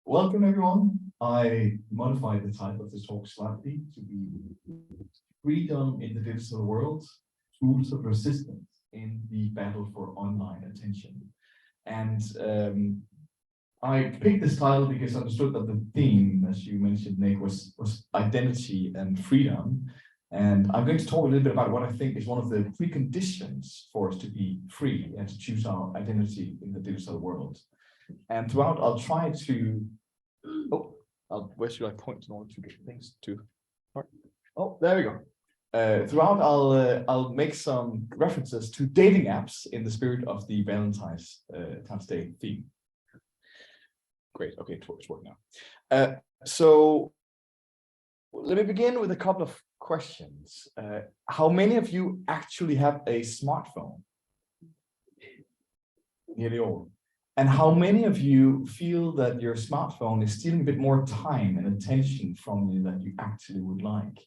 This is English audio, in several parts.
Welcome, everyone. I modified the title of this talk slightly to be Freedom in the Digital World, Tools of Resistance in the Battle for Online Attention. And I picked this title because I understood that the theme, as you mentioned, Nick, was identity and freedom. And I'm going to talk a little bit about what I think is one of the preconditions for us to be free and to choose our identity in the digital world. And throughout, I'll try to, where should I point in order to get things to start? Oh, there we go. Throughout, I'll make some references to dating apps in the spirit of the Valentine's Day theme. Great, okay, it's working now. So let me begin with a couple of questions. How many of you actually have a smartphone? Nearly all. And how many of you feel that your smartphone is stealing a bit more time and attention from you than you actually would like?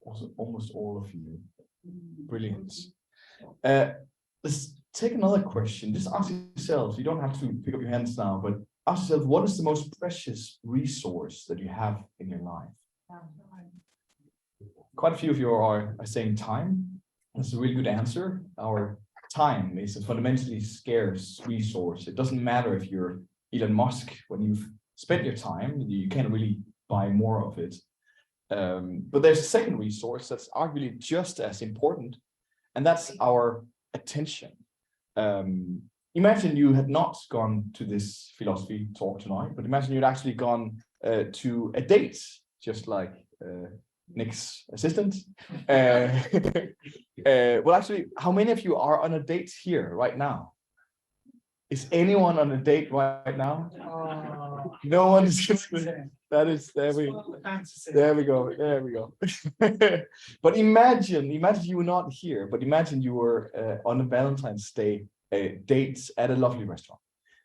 Also, almost all of you. Brilliant. Let's take another question. Just ask yourselves, you don't have to pick up your hands now, but ask yourself, what is the most precious resource that you have in your life? Quite a few of you are saying time. That's a really good answer. Our time is a fundamentally scarce resource. It doesn't matter if you're Elon Musk. When you've spent your time, you can't really buy more of it. But there's a second resource that's arguably just as important, and that's our attention. Imagine you had not gone to this philosophy talk tonight, but imagine you'd actually gone to a date, just like Nick's assistant. Well, actually, how many of you are on a date here right now? Is anyone on a date right now? Oh, no one is. There we go. But imagine you were not here, but imagine you were on a Valentine's Day date at a lovely restaurant.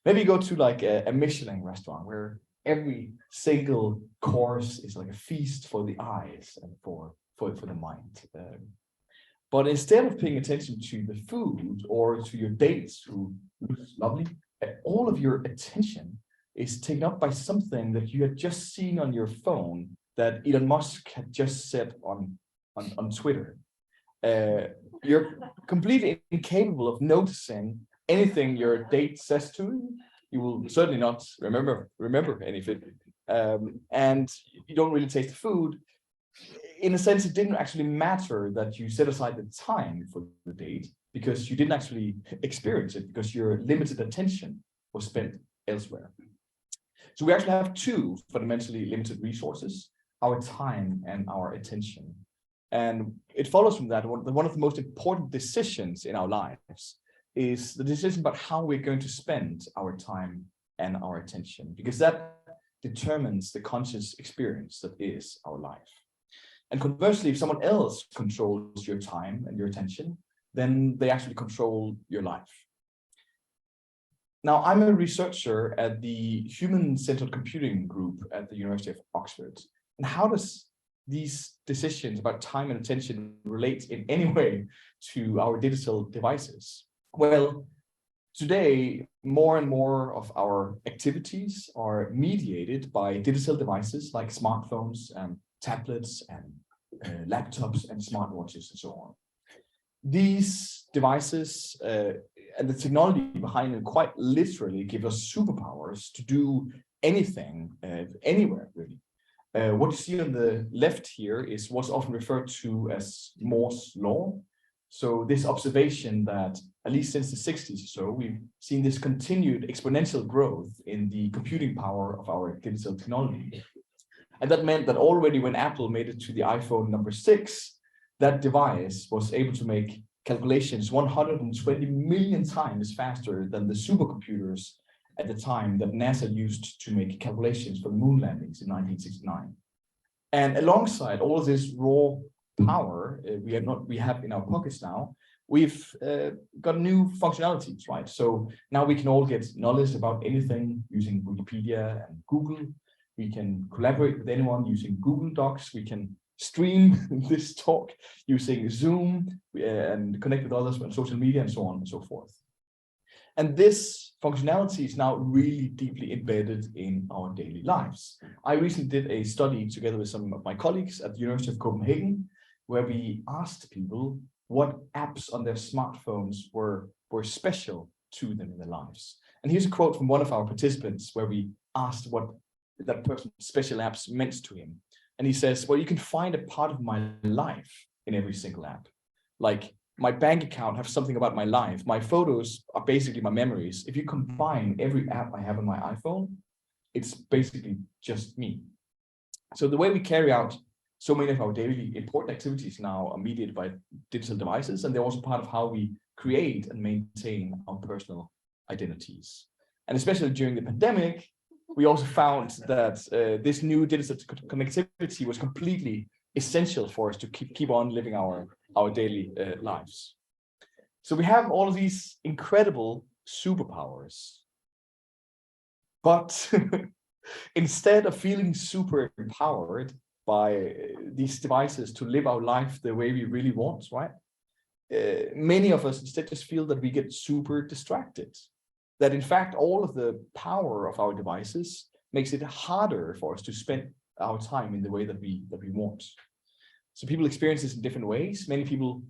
Maybe you go to like a Michelin restaurant where every single course is like a feast for the eyes and for the mind. But instead of paying attention to the food or to your dates who looks lovely, all of your attention is taken up by something that you had just seen on your phone that Elon Musk had just said on Twitter. You're completely incapable of noticing anything your date says to you. You will certainly not remember anything, and you don't really taste the food. In a sense, it didn't actually matter that you set aside the time for the date because you didn't actually experience it because your limited attention was spent elsewhere. So we actually have two fundamentally limited resources, our time and our attention. And it follows from that, one of the most important decisions in our lives is the decision about how we're going to spend our time and our attention, because that determines the conscious experience that is our life. And conversely, if someone else controls your time and your attention, then they actually control your life. Now, I'm a researcher at the Human-Centered Computing group at the University of Oxford. And how does these decisions about time and attention relate in any way to our digital devices? Well, today, more and more of our activities are mediated by digital devices like smartphones and tablets and laptops and smartwatches and so on. These devices and the technology behind them quite literally give us superpowers to do anything, anywhere really. What you see on the left here is what's often referred to as Moore's law. So this observation that at least since the 60s or so, we've seen this continued exponential growth in the computing power of our digital technology. And that meant that already when Apple made it to the iPhone number 6, that device was able to make calculations 120 million times faster than the supercomputers at the time that NASA used to make calculations for the moon landings in 1969. And alongside all of this raw power we have in our pockets now, we've got new functionalities, right? So now we can all get knowledge about anything using Wikipedia and Google. We can collaborate with anyone using Google Docs. We can stream this talk using Zoom and connect with others on social media and so on and so forth. And this functionality is now really deeply embedded in our daily lives. I recently did a study together with some of my colleagues at the University of Copenhagen, where we asked people what apps on their smartphones were special to them in their lives. And here's a quote from one of our participants where we asked what that person's special apps meant to him. And he says, well, you can find a part of my life in every single app. Like my bank account has something about my life. My photos are basically my memories. If you combine every app I have on my iPhone, it's basically just me. So the way we carry out so many of our daily important activities now are mediated by digital devices, and they're also part of how we create and maintain our personal identities. And especially during the pandemic, we also found that this new digital connectivity was completely essential for us to keep on living our daily lives. So we have all of these incredible superpowers, but instead of feeling super empowered by these devices to live our life the way we really want, right? Many of us instead just feel that we get super distracted. That in fact, all of the power of our devices makes it harder for us to spend our time in the way that we want. So people experience this in different ways. Many people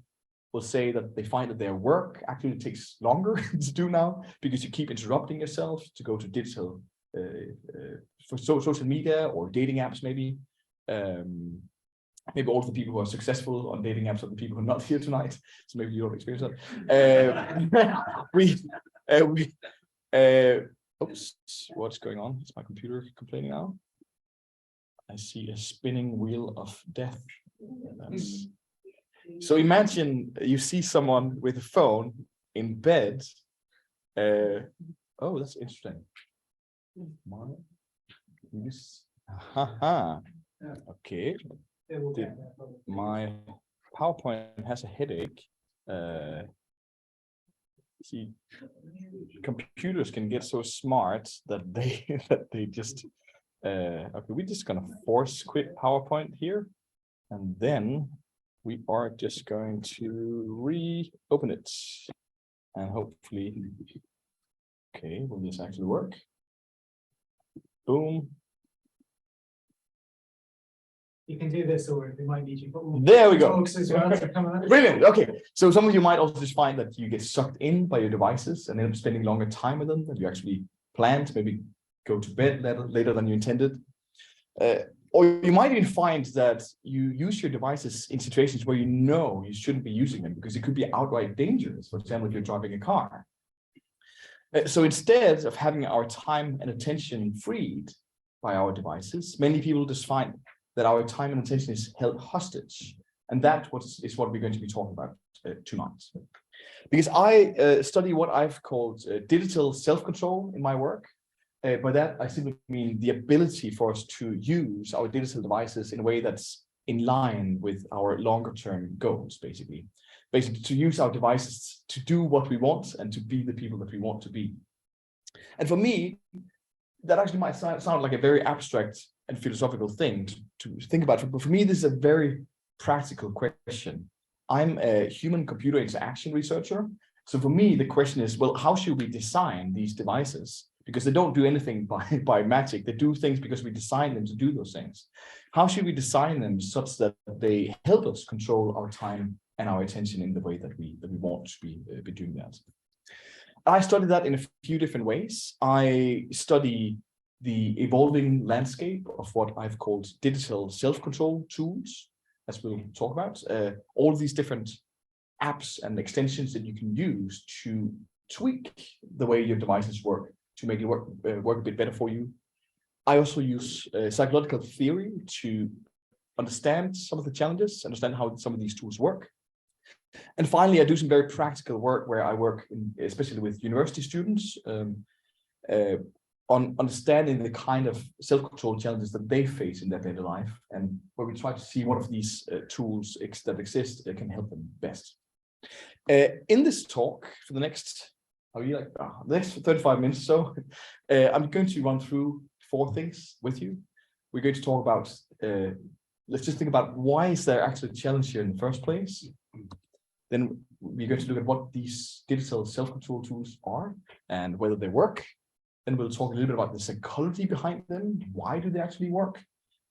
will say that they find that their work actually takes longer to do now because you keep interrupting yourself to go to digital for social media or dating apps, maybe. Maybe all of the people who are successful on dating apps are the people who are not here tonight. So maybe you don't experience that. Oops, what's going on? Is my computer complaining now? I see a spinning wheel of death. So imagine you see someone with a phone in bed. Oh, that's interesting. Okay. My PowerPoint has a headache. See, computers can get so smart that they just okay, we're just gonna force quit PowerPoint here, and then we are just going to reopen it, and hopefully, okay, will this actually work? Boom. You can do this, or we might need you. There we go. As well to come out. Brilliant. Okay. So some of you might also just find that you get sucked in by your devices and end up spending longer time with them than you actually planned. Maybe go to bed later than you intended. Or you might even find that you use your devices in situations where you know you shouldn't be using them because it could be outright dangerous. For example, if you're driving a car. So instead of having our time and attention freed by our devices, many people just find that our time and attention is held hostage. And that is what we're going to be talking about tonight. Because I study what I've called digital self-control in my work. By that, I simply mean the ability for us to use our digital devices in a way that's in line with our longer-term goals, basically. Basically, to use our devices to do what we want and to be the people that we want to be. And for me, that actually might sound like a very abstract and philosophical thing to think about. But for me, this is a very practical question. I'm a human-computer interaction researcher. So for me, the question is, well, how should we design these devices? Because they don't do anything by magic. They do things because we design them to do those things. How should we design them such that they help us control our time and our attention in the way that we want to be doing that? I study that in a few different ways. I study the evolving landscape of what I've called digital self-control tools, as we'll talk about. All of these different apps and extensions that you can use to tweak the way your devices work, to make it work a bit better for you. I also use psychological theory to understand some of the challenges, understand how some of these tools work. And finally, I do some very practical work where I work especially with university students on understanding the kind of self-control challenges that they face in their daily life, and where we try to see what of these tools that exist can help them best. In this talk, for the next, the next 35 minutes or so, I'm going to run through 4 things with you. We're going to talk about, let's just think about why is there actually a challenge here in the first place? Then we're going to look at what these digital self-control tools are and whether they work. Then we'll talk a little bit about the psychology behind them. Why do they actually work?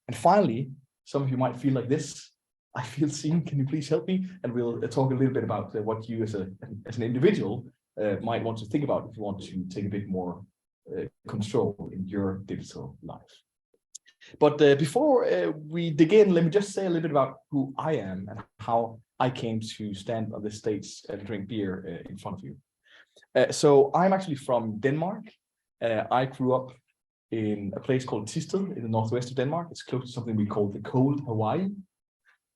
And finally, some of you might feel like this. I feel seen. Can you please help me? And we'll talk a little bit about what you as an individual might want to think about if you want to take a bit more control in your digital life. But before we dig in, let me just say a little bit about who I am and how I came to stand on this stage and drink beer in front of you. So I'm actually from Denmark. I grew up in a place called Thisted in the northwest of Denmark. It's close to something we call the cold Hawaii.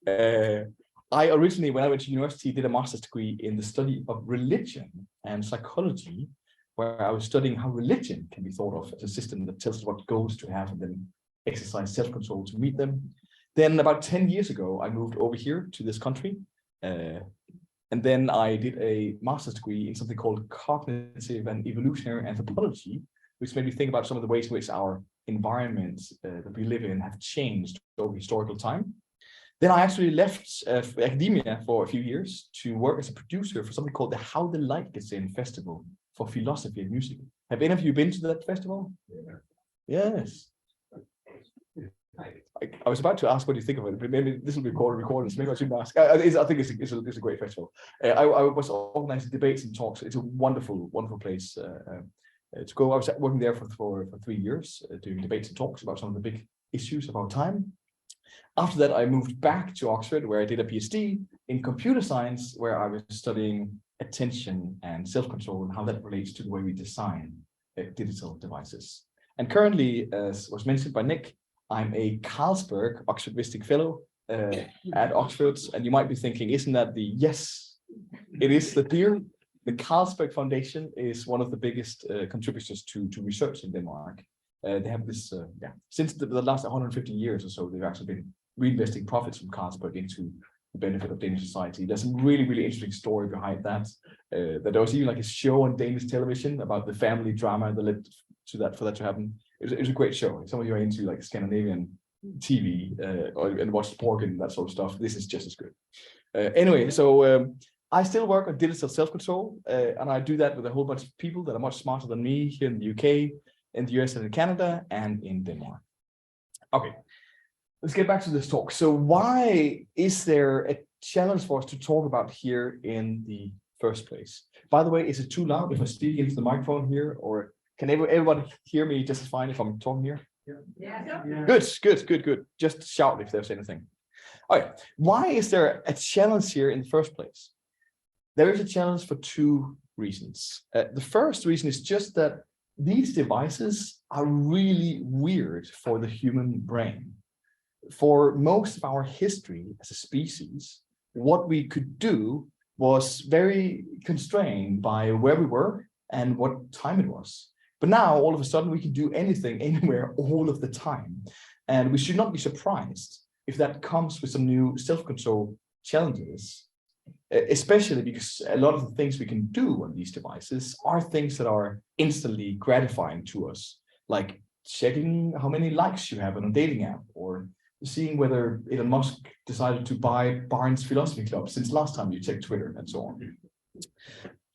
I originally, when I went to university, did a master's degree in the study of religion and psychology, where I was studying how religion can be thought of as a system that tells us what goals to have and then exercise self-control to meet them. Then about 10 years ago, I moved over here to this country. And then I did a master's degree in something called cognitive and evolutionary anthropology, which made me think about some of the ways in which our environments that we live in have changed over historical time. Then I actually left academia for a few years to work as a producer for something called the How the Light Gets In Festival for Philosophy and Music. Have any of you been to that festival? Yeah. Yes. I was about to ask what you think of it, but maybe this will be recorded, so maybe I shouldn't ask. I think it's a great festival. I was organizing debates and talks. It's a wonderful, wonderful place to go. I was working there for 3 years, doing debates and talks about some of the big issues of our time. After that, I moved back to Oxford, where I did a PhD in computer science, where I was studying attention and self-control and how that relates to the way we design digital devices. And currently, as was mentioned by Nick, I'm a Carlsberg Oxford Visiting Fellow at Oxford. And you might be thinking, isn't that the, yes, it is the beer. The Carlsberg Foundation is one of the biggest contributors to research in Denmark. They have this, since the last 150 years or so, they've actually been reinvesting profits from Carlsberg into the benefit of Danish society. There's a really, really interesting story behind that. That there was even like a show on Danish television about the family drama that led to that, for that to happen. It was a great show. If some of you are into like Scandinavian TV and watch sport and that sort of stuff, this is just as good. Anyway, so I still work on digital self-control, and I do that with a whole bunch of people that are much smarter than me here in the UK, in the US and in Canada, and in Denmark. Okay, let's get back to this talk. So why is there a challenge for us to talk about here in the first place? By the way, is it too loud if I speak into the microphone here, or can everybody hear me just fine if I'm talking here? Yeah. Good. Just shout if there's anything. All right, why is there a challenge here in the first place? There is a challenge for two reasons. The first reason is just that these devices are really weird for the human brain. For most of our history as a species, what we could do was very constrained by where we were and what time it was. But now, all of a sudden, we can do anything, anywhere, all of the time. And we should not be surprised if that comes with some new self-control challenges, especially because a lot of the things we can do on these devices are things that are instantly gratifying to us, like checking how many likes you have on a dating app, or seeing whether Elon Musk decided to buy Barnes Philosophy Club since last time you checked Twitter, and so on.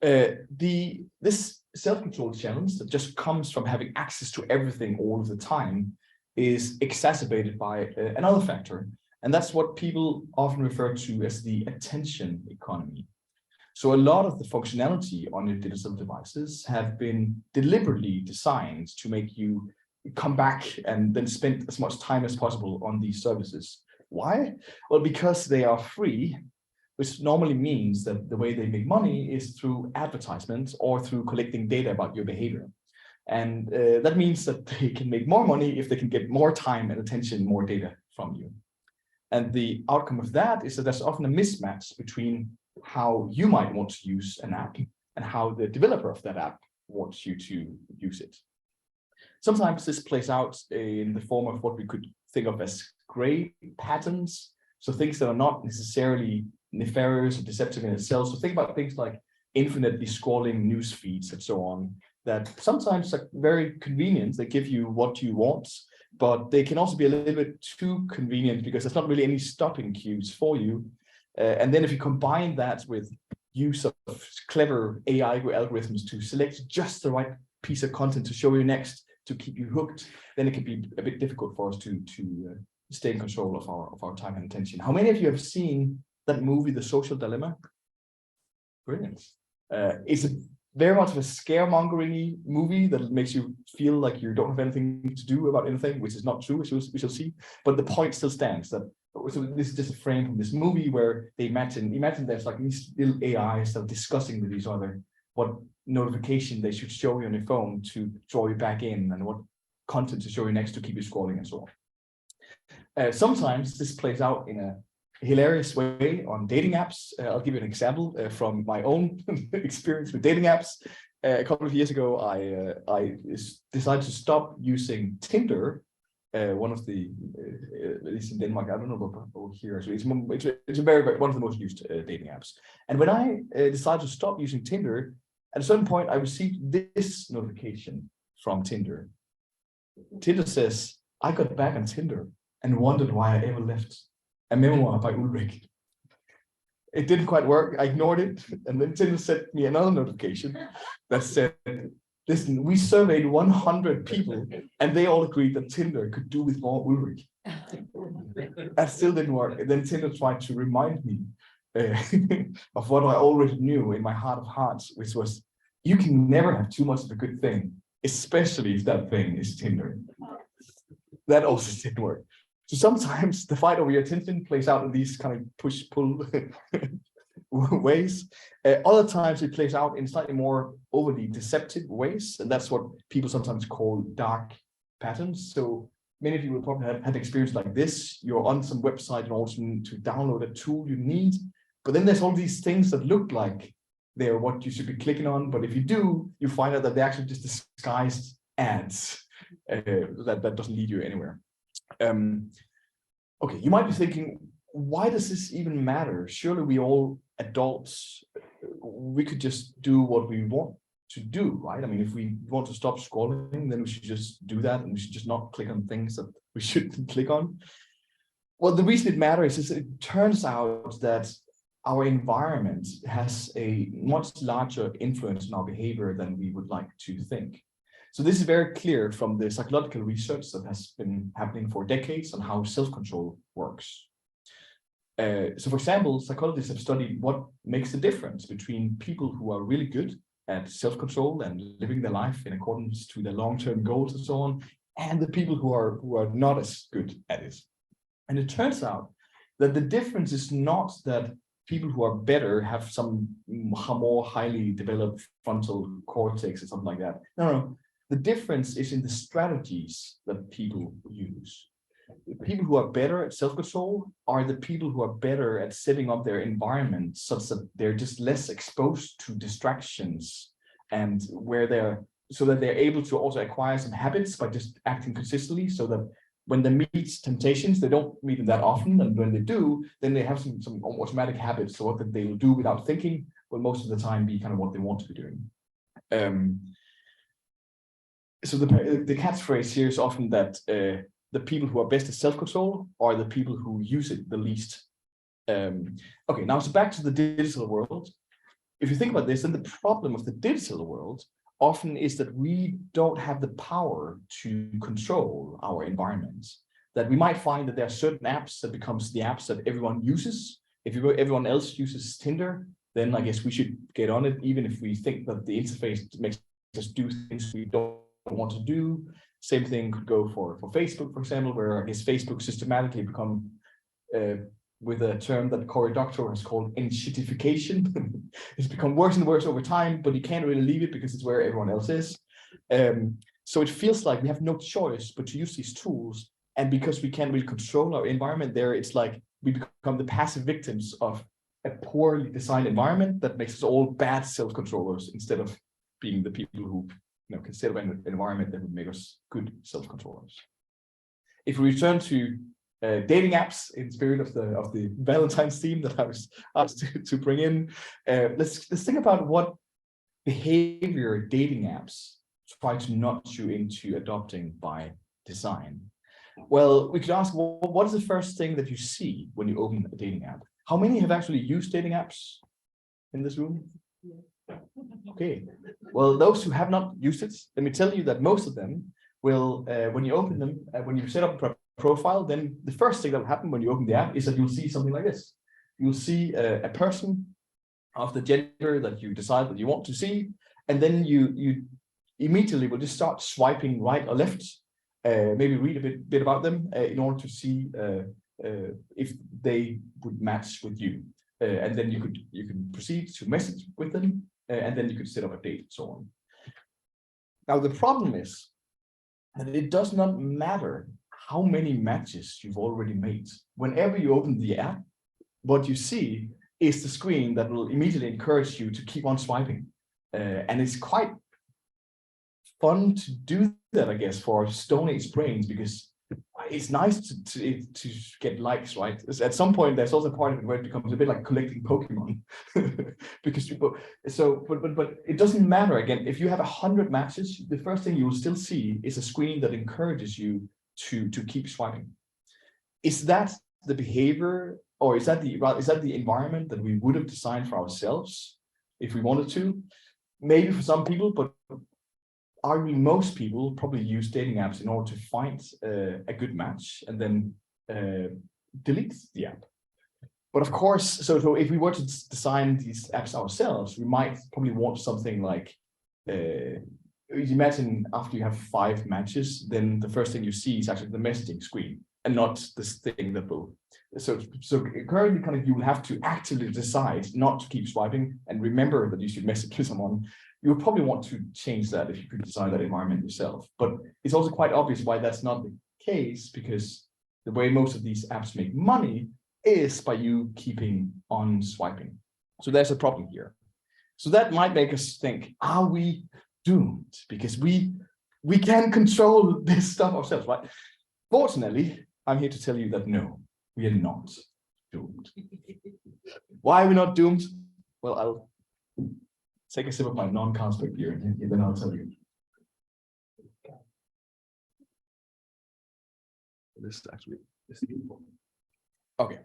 This self-control challenge that just comes from having access to everything all of the time is exacerbated by another factor, and that's what people often refer to as the attention economy. So a lot of the functionality on your digital devices have been deliberately designed to make you come back and then spend as much time as possible on these services. Why? Well, because they are free, which normally means that the way they make money is through advertisements or through collecting data about your behavior. And that means that they can make more money if they can get more time and attention, more data from you. And the outcome of that is that there's often a mismatch between how you might want to use an app and how the developer of that app wants you to use it. Sometimes this plays out in the form of what we could think of as gray patterns. So things that are not necessarily nefarious or deceptive in itself. So think about things like infinitely scrolling news feeds and so on, that sometimes are very convenient. They give you what you want, but they can also be a little bit too convenient because there's not really any stopping cues for you. And then if you combine that with use of clever AI algorithms to select just the right piece of content to show you next to keep you hooked, then it can be a bit difficult for us to stay in control of our time and attention. How many of you have seen that movie, The Social Dilemma? Brilliant. It's very much of a scaremongering movie that makes you feel like you don't have anything to do about anything, which is not true, we shall see. But the point still stands that, so this is just a frame from this movie where they imagine there's like these little AIs that are discussing with each other what notification they should show you on your phone to draw you back in, and what content to show you next to keep you scrolling and so on. Sometimes this plays out in a hilarious way on dating apps. I'll give you an example from my own experience with dating apps. A couple of years ago, I decided to stop using Tinder. One of the, at least in Denmark, I don't know about here. So it's one of the most used dating apps. And when I decided to stop using Tinder, at a certain point, I received this notification from Tinder. Tinder says, "I got back on Tinder and wondered why I ever left. A memoir by Ulrik." It didn't quite work. I ignored it. And then Tinder sent me another notification that said, "Listen, we surveyed 100 people and they all agreed that Tinder could do with more Ulrik." That still didn't work. And then Tinder tried to remind me of what I already knew in my heart of hearts, which was, you can never have too much of a good thing, especially if that thing is Tinder. That also didn't work. So sometimes the fight over your attention plays out in these kind of push-pull ways. Other times it plays out in slightly more overly deceptive ways, and that's what people sometimes call dark patterns. So many of you will probably have had experience like this. You're on some website in order to download a tool you need, but then there's all these things that look like they're what you should be clicking on, but if you do, you find out that they're actually just disguised ads that doesn't lead you anywhere. Okay, you might be thinking, why does this even matter? Surely we all adults, we could just do what we want to do, right? I mean, if we want to stop scrolling, then we should just do that, and we should just not click on things that we shouldn't click on. Well, the reason it matters is it turns out that our environment has a much larger influence on our behavior than we would like to think. So this is very clear from the psychological research that has been happening for decades on how self-control works. So for example, psychologists have studied what makes the difference between people who are really good at self-control and living their life in accordance to their long-term goals and so on, and the people who are not as good at it. And it turns out that the difference is not that people who are better have some more highly developed frontal cortex or something like that. No. The difference is in the strategies that people use. The people who are better at self-control are the people who are better at setting up their environment such that they're just less exposed to distractions, and so that they're able to also acquire some habits by just acting consistently, so that when they meet temptations, they don't meet them that often, and when they do, then they have some automatic habits. So what that they will do without thinking will most of the time be kind of what they want to be doing. So the catchphrase here is often that the people who are best at self-control are the people who use it the least. Okay, now so back to the digital world. If you think about this, then the problem of the digital world often is that we don't have the power to control our environments. That we might find that there are certain apps that becomes the apps that everyone uses. If everyone else uses Tinder, then I guess we should get on it, even if we think that the interface makes us do things we don't want to do. Same thing could go for Facebook, for example, where I guess Facebook systematically become with a term that Cory Doctorow has called enshittification. It's become worse and worse over time, but you can't really leave it because it's where everyone else is. So it feels like we have no choice but to use these tools. And because we can't really control our environment there, it's like we become the passive victims of a poorly designed environment that makes us all bad self-controllers instead of being the people who can set up an environment that would make us good self-controllers. If we return to dating apps in spirit of the Valentine's theme that I was asked to bring in, let's think about what behavior dating apps try to nudge you into adopting by design. Well, we could ask, what is the first thing that you see when you open a dating app? How many have actually used dating apps in this room? Okay, well, those who have not used it, let me tell you that most of them will, when you open them, when you set up a profile, then the first thing that will happen when you open the app is that you'll see something like this. You'll see a person of the gender that you decide that you want to see, and then you immediately will just start swiping right or left, maybe read a bit about them in order to see if they would match with you. And then you can proceed to message with them, and then you could set up a date and so on. Now, the problem is that it does not matter how many matches you've already made. Whenever you open the app, what you see is the screen that will immediately encourage you to keep on swiping. And it's quite fun to do that, I guess, for Stone Age brains, because it's nice to get likes, right? At some point, there's also a part of it where it becomes a bit like collecting Pokemon, because people. So, but it doesn't matter. Again, if you have 100 matches, the first thing you will still see is a screen that encourages you to keep swiping. Is that the behavior, or is that the environment that we would have designed for ourselves if we wanted to? Maybe for some people, but arguably most people probably use dating apps in order to find a good match and then delete the app. But of course, so if we were to design these apps ourselves, we might probably want something like, imagine after you have 5 matches, then the first thing you see is actually the messaging screen and not this thing that will. So currently, kind of, you will have to actively decide not to keep swiping and remember that you should message with someone. You would probably want to change that if you could design that environment yourself. But it's also quite obvious why that's not the case, because the way most of these apps make money is by you keeping on swiping. So there's a problem here. So that might make us think, are we doomed? Because we can control this stuff ourselves, right? Fortunately, I'm here to tell you that no, we are not doomed. Why are we not doomed? Well, I'll take a sip of my non-Carlsberg beer, and then I'll tell you. This is important. Okay.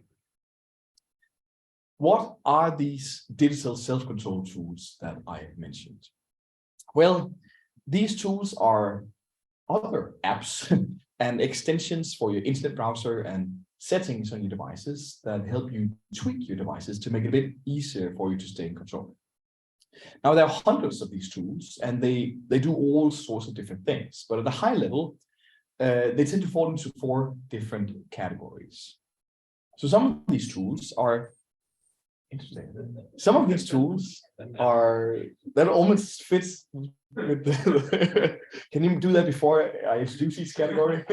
What are these digital self-control tools that I have mentioned? Well, these tools are other apps and extensions for your internet browser and settings on your devices that help you tweak your devices to make it a bit easier for you to stay in control. Now, there are hundreds of these tools, and they do all sorts of different things. But at a high level, they tend to fall into 4 different categories. So some of these tools are interesting. Some of these tools are that almost fits with the. Can you do that before I introduce each category?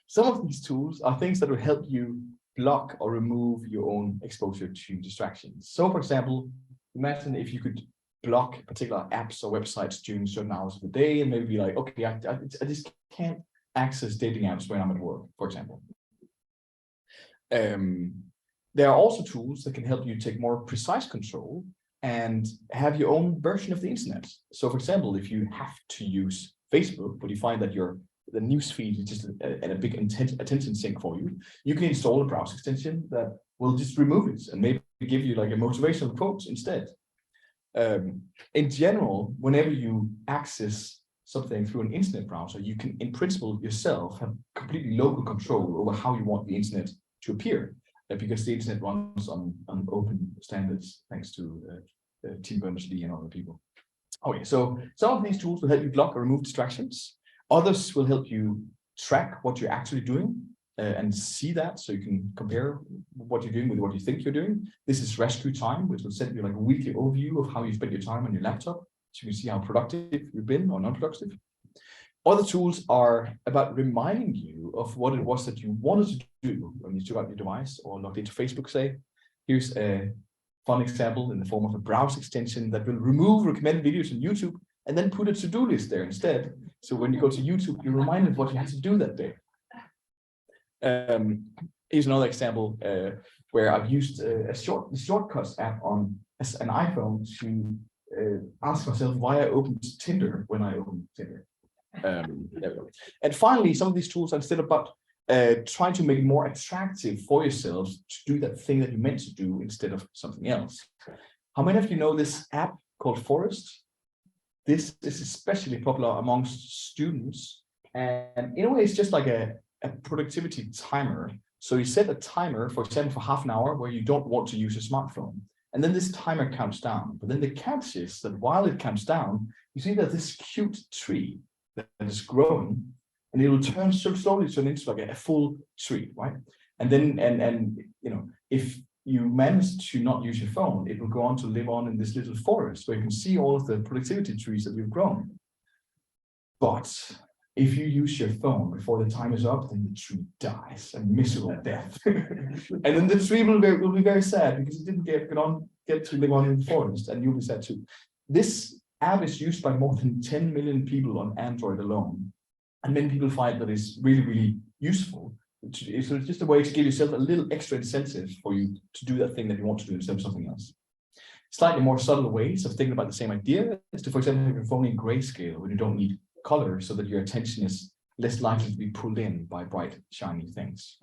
Some of these tools are things that will help you block or remove your own exposure to distractions. So, for example, imagine if you could block particular apps or websites during certain hours of the day, and maybe be like, okay, I just can't access dating apps when I'm at work, for example. There are also tools that can help you take more precise control and have your own version of the internet. So, for example, if you have to use Facebook, but you find that the news feed is just a big attention sink for you, you can install a browser extension that will just remove it and maybe give you like a motivational quote instead. In general, whenever you access something through an internet browser, you can, in principle, yourself have completely local control over how you want the internet to appear, because the internet runs on open standards, thanks to Tim Berners-Lee and other people. Okay, so some of these tools will help you block or remove distractions. Others will help you track what you're actually doing and see that, so you can compare what you're doing with what you think you're doing. This is Rescue Time, which will send you like a weekly overview of how you spend your time on your laptop, so you can see how productive you've been or non-productive. Other tools are about reminding you of what it was that you wanted to do when you took out your device or logged into Facebook, say. Here's a fun example in the form of a browser extension that will remove recommended videos on YouTube and then put a to-do list there instead. So when you go to YouTube, you're reminded of what you had to do that day. Here's another example where I've used a shortcuts app on an iPhone to ask myself why I opened Tinder when I opened Tinder. There we go. And finally, some of these tools are instead about trying to make it more attractive for yourself to do that thing that you meant to do instead of something else. How many of you know this app called Forest? This is especially popular amongst students. And in a way, it's just like a productivity timer. So you set a timer, for example, for half an hour where you don't want to use your smartphone. And then this timer counts down. But then the catch is that while it counts down, you see that this cute tree that is growing, and it will slowly turn into like a full tree, right? And then, and you know, if you manage to not use your phone, it will go on to live on in this little forest where you can see all of the productivity trees that you've grown. But if you use your phone before the time is up, then the tree dies a miserable death. And then the tree will be very sad because it didn't get to live on in the forest, and you'll be sad too. This app is used by more than 10 million people on Android alone. And many people find that it's really, really useful. So it's just a way to give yourself a little extra incentive for you to do that thing that you want to do instead of something else. Slightly more subtle ways of thinking about the same idea is to, for example, have your phone in grayscale when you don't need color so that your attention is less likely to be pulled in by bright, shiny things.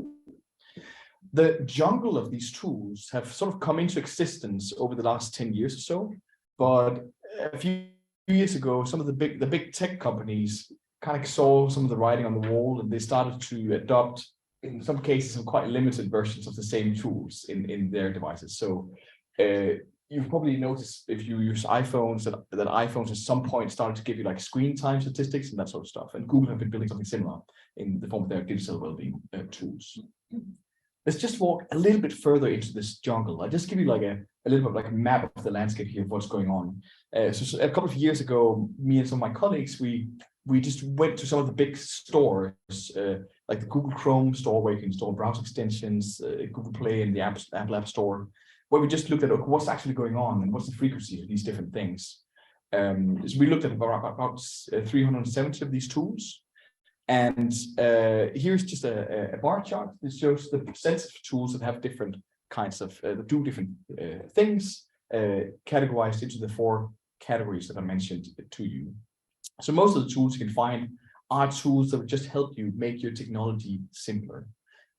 The jungle of these tools have sort of come into existence over the last 10 years or so, but a few years ago, some of the big tech companies kind of saw some of the writing on the wall, and they started to adopt, in some cases, some quite limited versions of the same tools in their devices. So you've probably noticed if you use iPhones that iPhones at some point started to give you like screen time statistics and that sort of stuff. And Google have been building something similar in the form of their digital well-being tools. Let's just walk a little bit further into this jungle. I'll just give you like a little bit like a map of the landscape here of what's going on. So a couple of years ago, me and some of my colleagues, we just went to some of the big stores, like the Google Chrome store where you can install browser extensions, Google Play and the Apple App Store, where we just looked at what's actually going on and what's the frequency of these different things. So we looked at about 370 of these tools. And here's just a bar chart that shows the percentage of tools that have different kinds of, that do different things, categorized into the 4 categories that I mentioned to you. So most of the tools you can find are tools that will just help you make your technology simpler.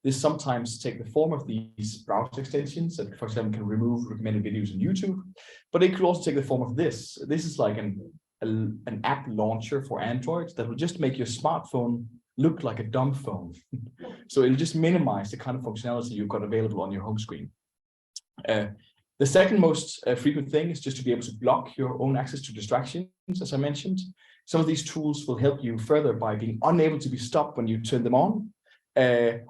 This sometimes take the form of these browser extensions that, for example, can remove recommended videos on YouTube, but it could also take the form of this. This is like an app launcher for Android that will just make your smartphone look like a dumb phone. So it'll just minimize the kind of functionality you've got available on your home screen. The second most frequent thing is just to be able to block your own access to distractions, as I mentioned. Some of these tools will help you further by being unable to be stopped when you turn them on,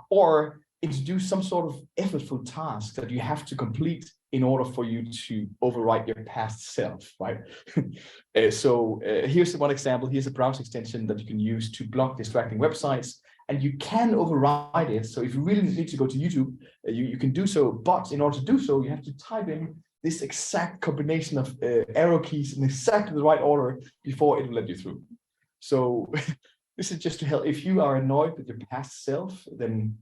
or introduce some sort of effortful task that you have to complete in order for you to overwrite your past self, right? Here's one example. Here's a browser extension that you can use to block distracting websites, and you can override it. So if you really need to go to YouTube, you can do so, but in order to do so, you have to type in this exact combination of arrow keys in exactly the right order before it will let you through. So this is just to help. If you are annoyed with your past self, then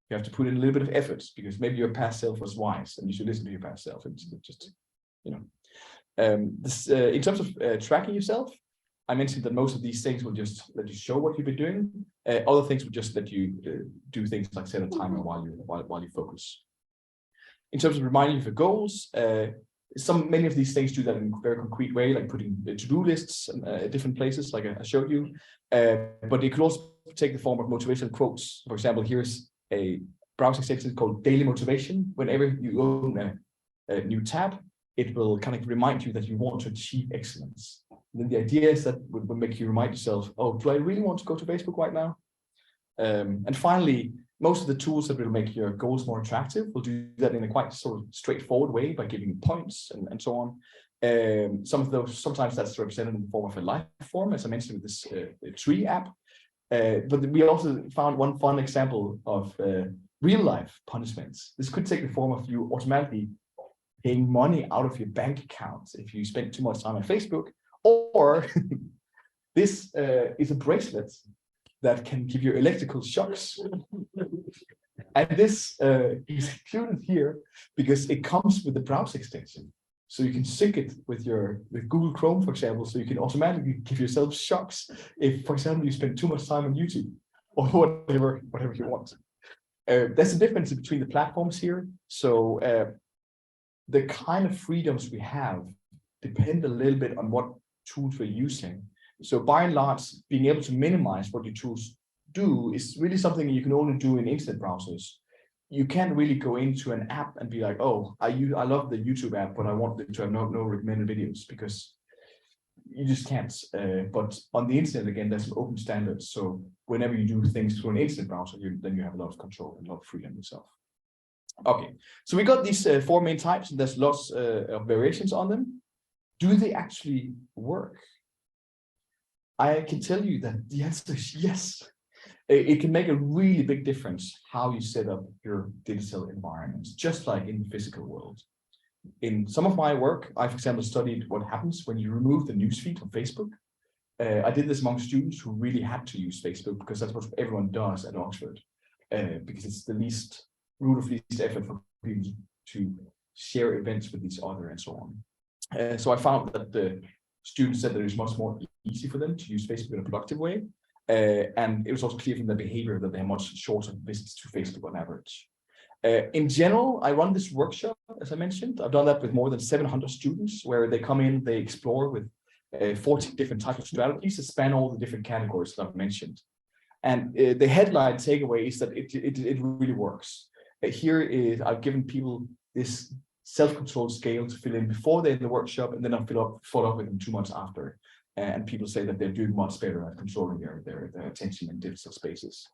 you have to put in a little bit of effort, because maybe your past self was wise and you should listen to your past self. And just, you know, in terms of tracking yourself, I mentioned that most of these things will just let you show what you've been doing. Other things will just let you do things like set a timer while you focus. In terms of reminding you of your goals, many of these things do that in a very concrete way, like putting to-do lists at different places, like I showed you. But it could also take the form of motivational quotes. For example, here's a browser extension called Daily Motivation. Whenever you open a new tab, it will kind of remind you that you want to achieve excellence. And then the idea is that will make you remind yourself, oh, do I really want to go to Facebook right now? And finally, most of the tools that will make your goals more attractive will do that in a quite sort of straightforward way by giving you points and so on. Sometimes that's represented in the form of a life form, as I mentioned with this tree app. But we also found one fun example of real life punishments. This could take the form of you automatically paying money out of your bank account if you spend too much time on Facebook, or this is a bracelet that can give you electrical shocks. And this is included here because it comes with the browser extension. So you can sync it with with Google Chrome, for example, so you can automatically give yourself shocks if, for example, you spend too much time on YouTube or whatever you want. There's a difference between the platforms here. So the kind of freedoms we have depend a little bit on what tools we're using. So by and large, being able to minimize what your tools do is really something you can only do in internet browsers. You can't really go into an app and be like, oh, I love the YouTube app, but I want it to have no recommended videos, because you just can't. But on the internet, again, there's some open standards. So whenever you do things through an internet browser, then you have a lot of control and a lot of freedom yourself. Okay, so we got these 4 main types, and there's lots of variations on them. Do they actually work? I can tell you that the answer is yes. It can make a really big difference how you set up your digital environments, just like in the physical world. In some of my work, I, for example, studied what happens when you remove the newsfeed from Facebook. I did this among students who really had to use Facebook, because that's what everyone does at Oxford, because it's the route of least effort for people to share events with each other and so on. So I found that the students said that it was much more easy for them to use Facebook in a productive way. And it was also clear from their behavior that they have much shorter visits to Facebook on average. In general, I run this workshop, as I mentioned. I've done that with more than 700 students, where they come in, they explore with 40 different types of strategies that span all the different categories that I've mentioned. And the headline takeaway is that it really works. I've given people this self-control scale to fill in before they're in the workshop, and then I follow up with them 2 months after. And people say that they're doing much better at controlling their attention in digital spaces.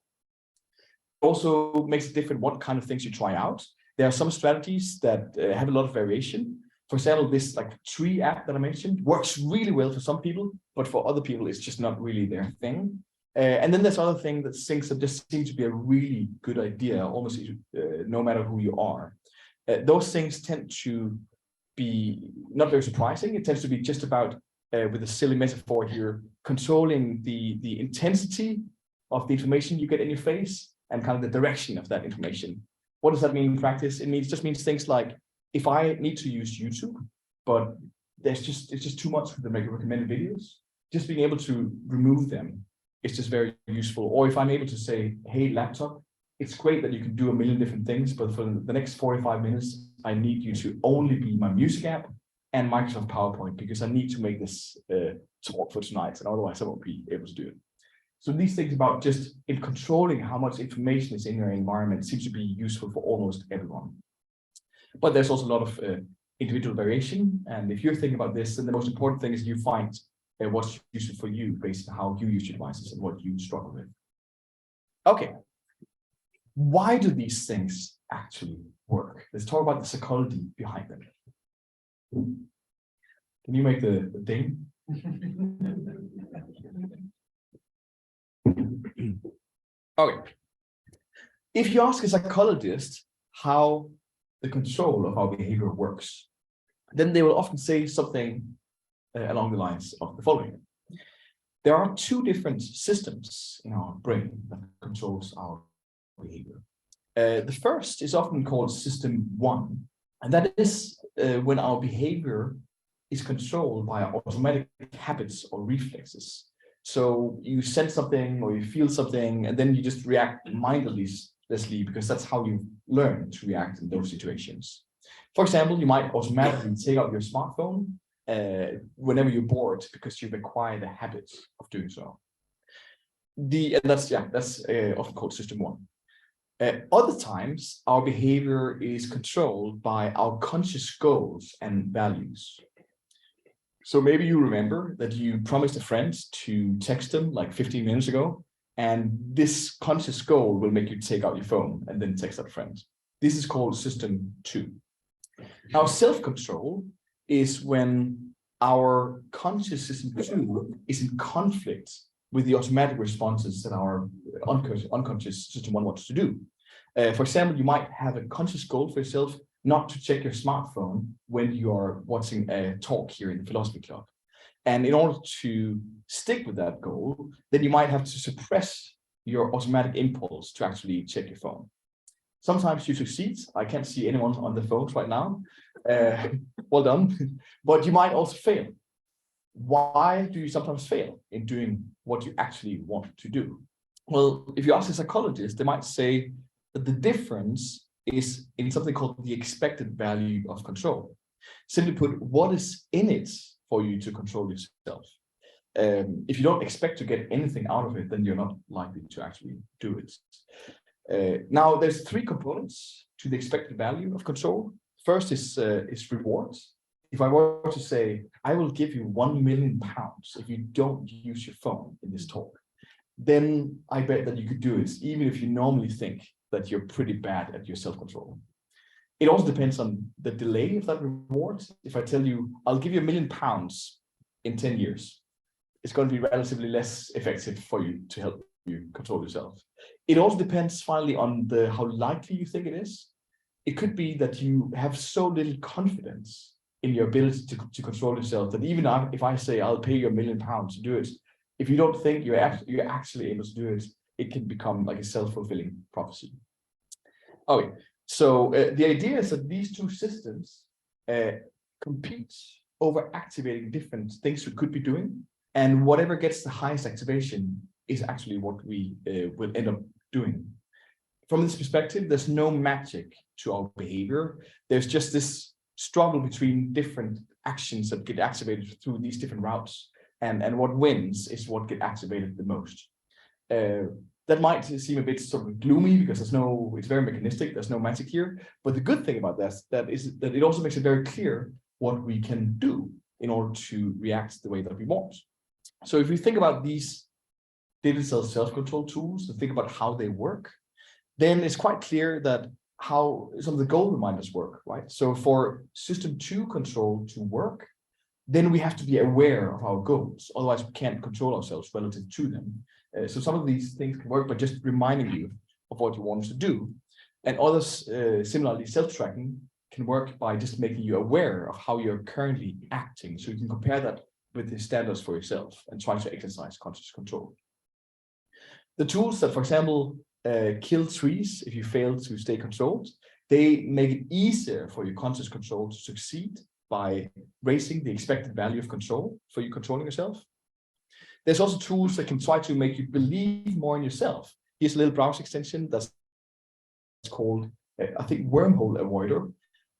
Also makes it different what kind of things you try out. There are some strategies that have a lot of variation. For example, this tree app that I mentioned works really well for some people, but for other people, it's just not really their thing. And then there's other things that just seem to be a really good idea, almost no matter who you are. Those things tend to be not very surprising. It tends to be just about, with a silly metaphor here, controlling the intensity of the information you get in your face and kind of the direction of that information. What does that mean in practice? It just means things like, if I need to use YouTube, but it's just too much for the recommended videos, just being able to remove them is just very useful. Or if I'm able to say, hey, laptop, it's great that you can do a million different things, but for the next 45 minutes, I need you to only be my music app and Microsoft PowerPoint, because I need to make this talk for tonight, and otherwise I won't be able to do it. So these things about just in controlling how much information is in your environment seems to be useful for almost everyone. But there's also a lot of individual variation. And if you're thinking about this, then the most important thing is you find what's useful for you based on how you use your devices and what you struggle with. Okay. Why do these things actually work? Let's talk about the psychology behind them. Can you make the ding? Okay. If you ask a psychologist how the control of our behavior works, then they will often say something along the lines of the following. There are 2 different systems in our brain that controls our behavior. The first is often called system 1, and that is when our behavior is controlled by our automatic habits or reflexes. So you sense something or you feel something, and then you just react mindlessly, because that's how you learn to react in those situations. For example, you might automatically take out your smartphone whenever you're bored, because you've acquired the habit of doing so. That's often called system 1. Other times, our behavior is controlled by our conscious goals and values. So maybe you remember that you promised a friend to text them like 15 minutes ago, and this conscious goal will make you take out your phone and then text that friend. This is called system 2. Now, self-control is when our conscious system 2 is in conflict with the automatic responses that our unconscious system 1 wants to do. For example, you might have a conscious goal for yourself not to check your smartphone when you are watching a talk here in the philosophy club. And in order to stick with that goal, then you might have to suppress your automatic impulse to actually check your phone. Sometimes you succeed. I can't see anyone on the phones right now, Well done. But you might also fail. Why do you sometimes fail in doing what you actually want to do? Well, if you ask a psychologist, they might say that the difference is in something called the expected value of control. Simply put, what is in it for you to control yourself? If you don't expect to get anything out of it, then you're not likely to actually do it. Now, there's three components to the expected value of control. First is rewards. If I were to say, I will give you £1 million if you don't use your phone in this talk, then I bet that you could do it, even if you normally think that you're pretty bad at your self-control. It also depends on the delay of that reward. If I tell you, I'll give you £1 million in 10 years, it's going to be relatively less effective for you to help you control yourself. It also depends finally on how likely you think it is. It could be that you have so little confidence in your ability to control yourself that even if I say I'll pay you £1 million to do it, if you don't think you're actually able to do it, it can become like a self-fulfilling prophecy. Okay, so the idea is that these two systems compete over activating different things we could be doing, and whatever gets the highest activation is actually what we will end up doing. From this perspective, there's no magic to our behavior. There's just this struggle between different actions that get activated through these different routes, and what wins is what get activated the most. That might seem a bit sort of gloomy because it's very mechanistic, there's no magic here. But the good thing about that is that it also makes it very clear what we can do in order to react the way that we want. So if we think about these digital self-control tools and think about how they work, then it's quite clear that how some of the goal reminders work, right? So for system 2 control to work, then we have to be aware of our goals. Otherwise, we can't control ourselves relative to them. So some of these things can work by just reminding you of what you want to do. And others, similarly, self-tracking can work by just making you aware of how you're currently acting. So you can compare that with the standards for yourself and try to exercise conscious control. The tools that, for example, kill trees if you fail to stay controlled, they make it easier for your conscious control to succeed by raising the expected value of control for you controlling yourself. There's also tools that can try to make you believe more in yourself. Here's a little browser extension that's called, I think, Wormhole Avoider.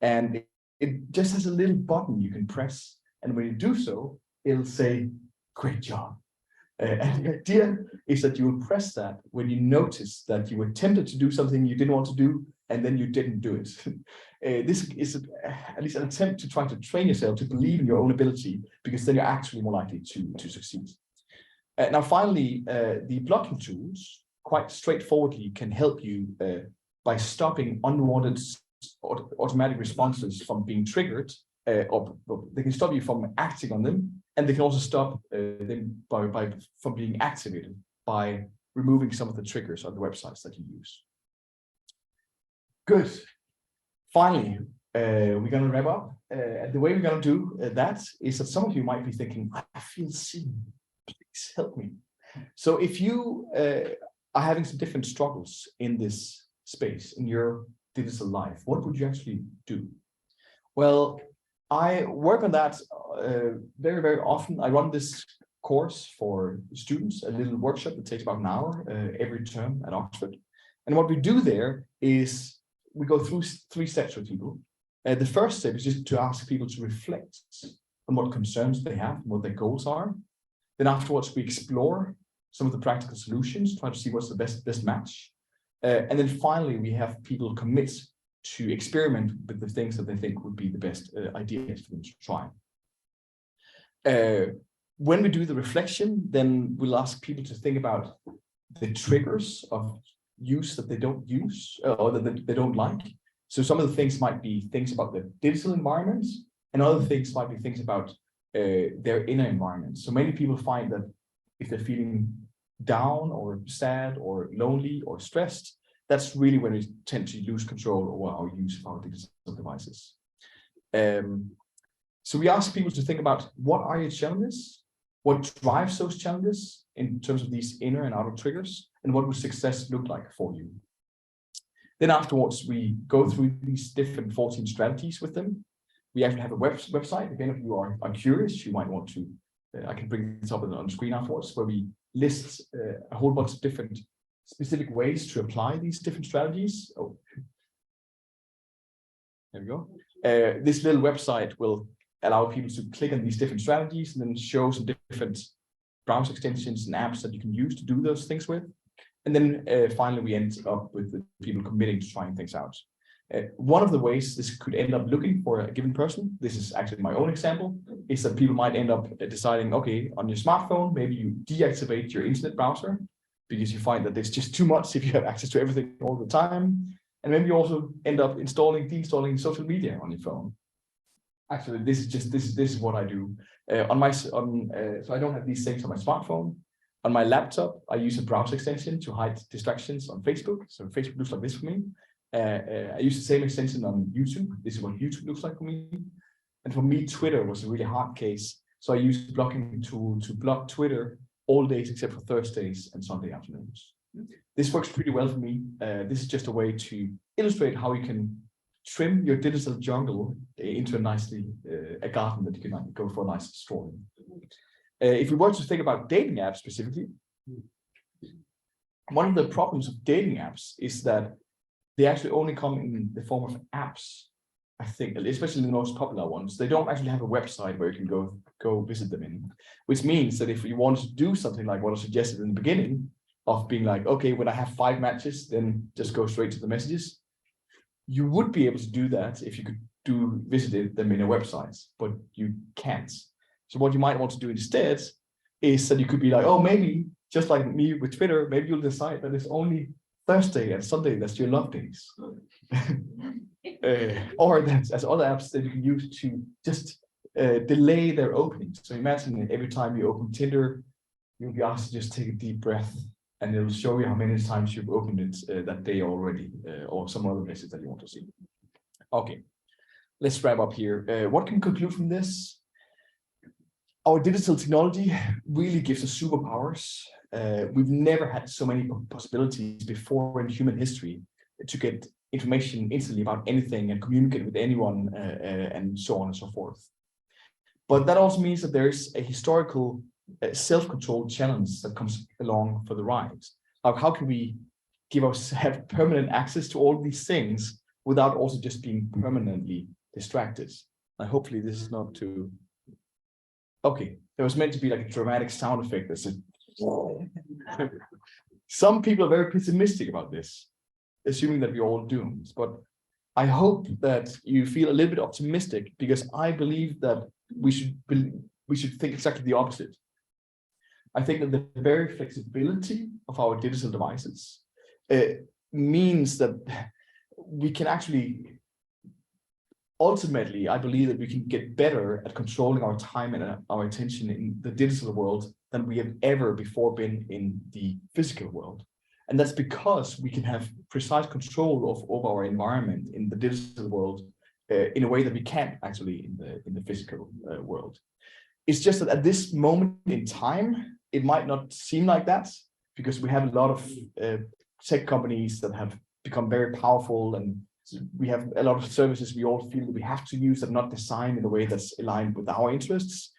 And it just has a little button you can press. And when you do so, it'll say, great job. And the idea is that you will press that when you notice that you were tempted to do something you didn't want to do, and then you didn't do it. This is at least an attempt to try to train yourself to believe in your own ability, because then you're actually more likely to succeed. Now, finally, the blocking tools quite straightforwardly can help you by stopping unwanted automatic responses from being triggered, or they can stop you from acting on them. And they can also stop them from being activated by removing some of the triggers on the websites that you use. Good. Finally, we're going to wrap up. And the way we're going to do that is that some of you might be thinking, I feel seen. Please help me. So if you are having some different struggles in this space, in your digital life, what would you actually do? Well, I work on that very, very often. I run this course for students, a little workshop that takes about an hour every term at Oxford. And what we do there is we go through 3 steps with people. The first step is just to ask people to reflect on what concerns they have, and what their goals are. Then afterwards, we explore some of the practical solutions, try to see what's the best match. And then finally, we have people commit to experiment with the things that they think would be the best ideas for them to try. When we do the reflection, then we'll ask people to think about the triggers of use that they don't use or that they don't like. So some of the things might be things about the digital environments, and other things might be things about their inner environment. So many people find that if they're feeling down or sad or lonely or stressed, that's really when we tend to lose control over our use of our digital devices. So we ask people to think about, what are your challenges? What drives those challenges in terms of these inner and outer triggers? And what would success look like for you? Then afterwards, we go through these different 14 strategies with them. We actually have a website. If any of you are curious, you might want to, I can bring this up on the screen afterwards, where we list a whole bunch of different specific ways to apply these different strategies. Oh, there we go. This little website will allow people to click on these different strategies and then show some different browser extensions and apps that you can use to do those things with. And then finally, we end up with the people committing to trying things out. One of the ways this could end up looking for a given person, this is actually my own example, is that people might end up deciding, okay, on your smartphone, maybe you deactivate your internet browser because you find that there's just too much if you have access to everything all the time. And maybe you also end up deinstalling social media on your phone. Actually, this is what I do. So I don't have these things on my smartphone. On my laptop, I use a browser extension to hide distractions on Facebook. So Facebook looks like this for me. I use the same extension on YouTube. This is what YouTube looks like for me. And for me, Twitter was a really hard case. So I used the blocking tool to block Twitter all days except for Thursdays and Sunday afternoons. This works pretty well for me. This is just a way to illustrate how you can trim your digital jungle into a garden that you can go for a nice stroll in. If we were to think about dating apps specifically, one of the problems of dating apps is that they actually only come in the form of apps. I think, especially the most popular ones, they don't actually have a website where you can go visit them in, which means that if you want to do something like what I suggested in the beginning of being like, okay, when I have 5 matches, then just go straight to the messages, you would be able to do that if you could visit them in a website, but you can't. So what you might want to do instead is that you could be like, oh, maybe just like me with Twitter, maybe you'll decide that it's only Thursday and Sunday that's your love days. Or there's other apps that you can use to just delay their opening. So imagine that every time you open Tinder, you'll be asked to just take a deep breath, and it'll show you how many times you've opened it that day already, or some other message that you want to see. Okay, let's wrap up here. What can we conclude from this? Our digital technology really gives us superpowers. We've never had so many possibilities before in human history to get information instantly about anything and communicate with anyone and so on and so forth. But that also means that there is a historical self-control challenge that comes along for the ride. Like, how can we have permanent access to all these things without also just being permanently distracted? And hopefully this is not too... Okay, there was meant to be like a dramatic sound effect that said... Some people are very pessimistic about this, assuming that we're all doomed. But I hope that you feel a little bit optimistic, because I believe that we should think exactly the opposite. I think that the very flexibility of our digital devices means that we can actually, ultimately, I believe that we can get better at controlling our time and our attention in the digital world than we have ever before been in the physical world. And that's because we can have precise control of our environment in the digital world in a way that we can't actually in the physical world. It's just that at this moment in time, it might not seem like that, because we have a lot of tech companies that have become very powerful, and we have a lot of services we all feel that we have to use that are not designed in a way that's aligned with our interests.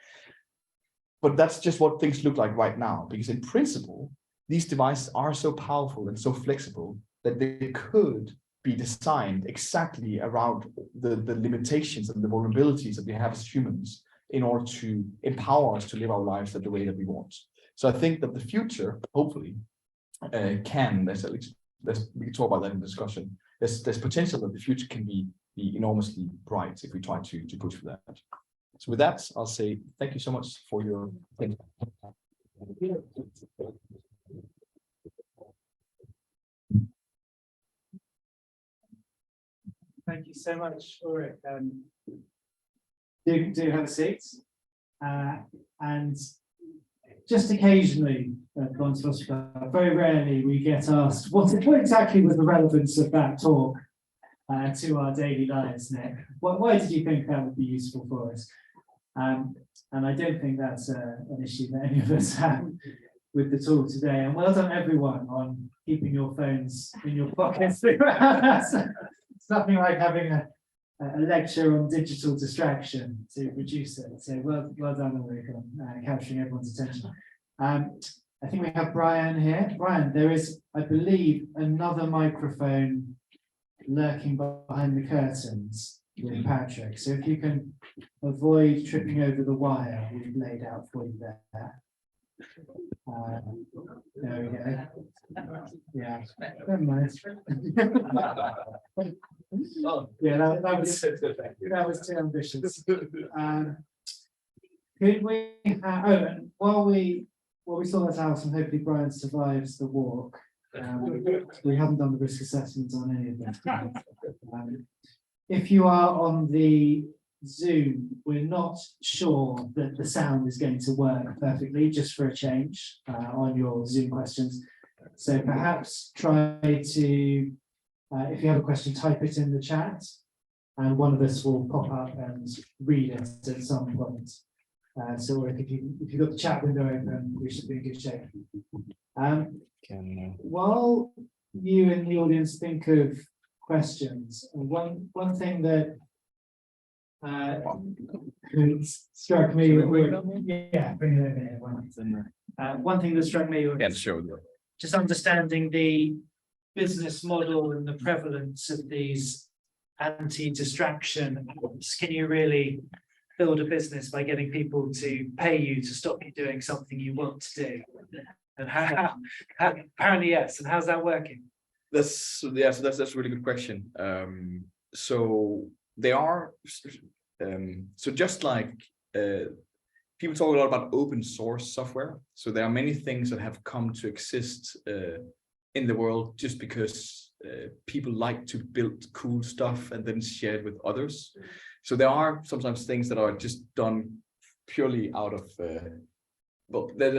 But that's just what things look like right now, because in principle, these devices are so powerful and so flexible that they could be designed exactly around the limitations and the vulnerabilities that we have as humans in order to empower us to live our lives the way that we want. So I think that the future, hopefully, can, we can talk about that in discussion. There's potential that the future can be enormously bright if we try to push for that. So with that, I'll say thank you so much for your attention. Thank you so much, Ulrik. Do have a seat. And just occasionally, very rarely we get asked, what exactly was the relevance of that talk to our daily lives, Nick? Why did you think that would be useful for us? And I don't think that's an issue that any of us have with the talk today. And well done, everyone, on keeping your phones in your pockets. It's nothing like having a lecture on digital distraction to reduce it. So well done, Ulrik, on capturing everyone's attention. I think we have Brian here. Brian, there is, I believe, another microphone lurking behind the curtains with Patrick. So if you can avoid tripping over the wire we've laid out for you there. There we go. Yeah, never mind. Yeah, that was too ambitious. Could we have, and while we sort that out, and hopefully Brian survives the walk. We haven't done the risk assessments on any of them. If you are on the Zoom, we're not sure that the sound is going to work perfectly, just for a change on your Zoom questions. So perhaps try to, if you have a question, type it in the chat, and one of us will pop up and read it at some point. So if you've got the chat window open, we should be in good shape. While you in the audience think of questions, one thing that struck me, yeah, bring it over here. One thing that struck me was just understanding the business model and the prevalence of these anti-distraction apps. Can you really build a business by getting people to pay you to stop you doing something you want to do? And how apparently yes, and how's that working? That's a really good question. So they are so just like people talk a lot about open source software. So there are many things that have come to exist in the world just because people like to build cool stuff and then share it with others. So there are sometimes things that are just done purely out of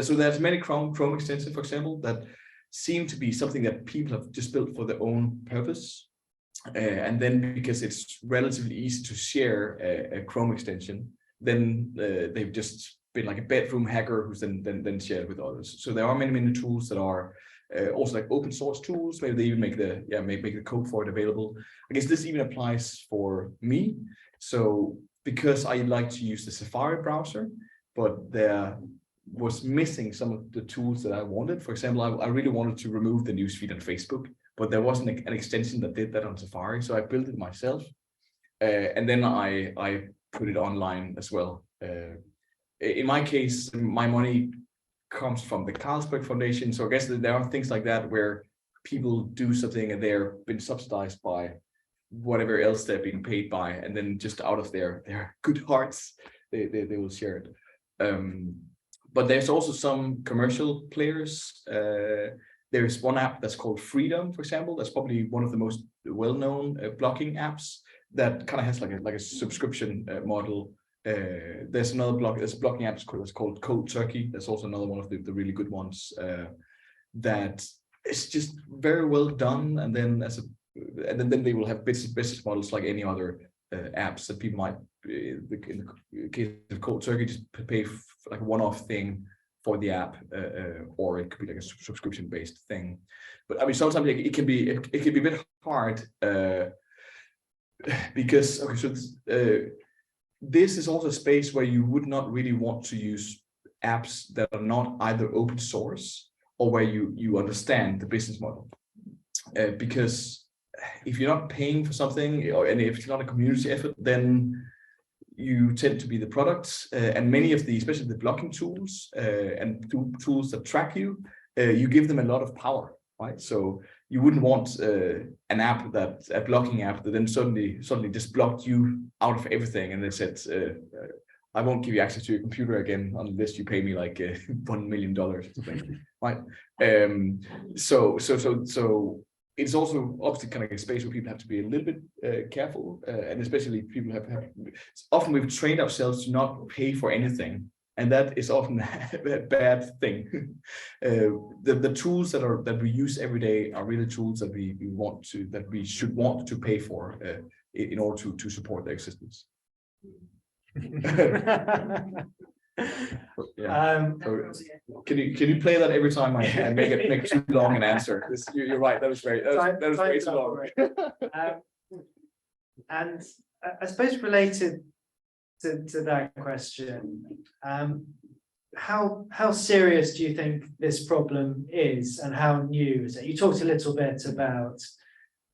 so there's many Chrome extensions, for example, that seem to be something that people have just built for their own purpose. And then because it's relatively easy to share a Chrome extension, then they've just been like a bedroom hacker who's then shared with others. So there are many tools that are also like open source tools. Maybe they even make the code for it available. I guess this even applies for me. So because I like to use the Safari browser, but there was missing some of the tools that I wanted. For example, I really wanted to remove the newsfeed on Facebook, but there wasn't an extension that did that on Safari. So I built it myself. And then I put it online as well. In my case, my money comes from the Carlsberg Foundation. So I guess that there are things like that where people do something and they're been subsidized by whatever else they're being paid by, and then just out of their good hearts, they will share it. But there's also some commercial players. There's one app that's called Freedom, for example. That's probably one of the most well-known blocking apps that kind of has like a subscription model. There's a blocking app that's called Cold Turkey. That's also another one of the really good ones that is just very well done. And then they will have business models like any other apps that people might, in the case of Cold Turkey, just pay like a one-off thing for the app, or it could be like a subscription-based thing. But I mean, sometimes it can be a bit hard because this is also a space where you would not really want to use apps that are not either open source or where you understand the business model, because if you're not paying for something, and if it's not a community effort, then you tend to be the product. And many of the, especially the blocking tools and tools that track you, you give them a lot of power, right? So you wouldn't want a blocking app that then suddenly just blocked you out of everything, and they said, I won't give you access to your computer again unless you pay me like $1 million or something, right? So it's also obviously kind of a space where people have to be a little bit careful, and especially people have often we've trained ourselves to not pay for anything, and that is often a bad thing. The tools that we use every day are really tools that we should want to pay for in order to support their existence. Yeah. Can you play that every time I make too long an answer? You're right. That was way too long. And I suppose related to that question, how serious do you think this problem is, and how new is it? You talked a little bit about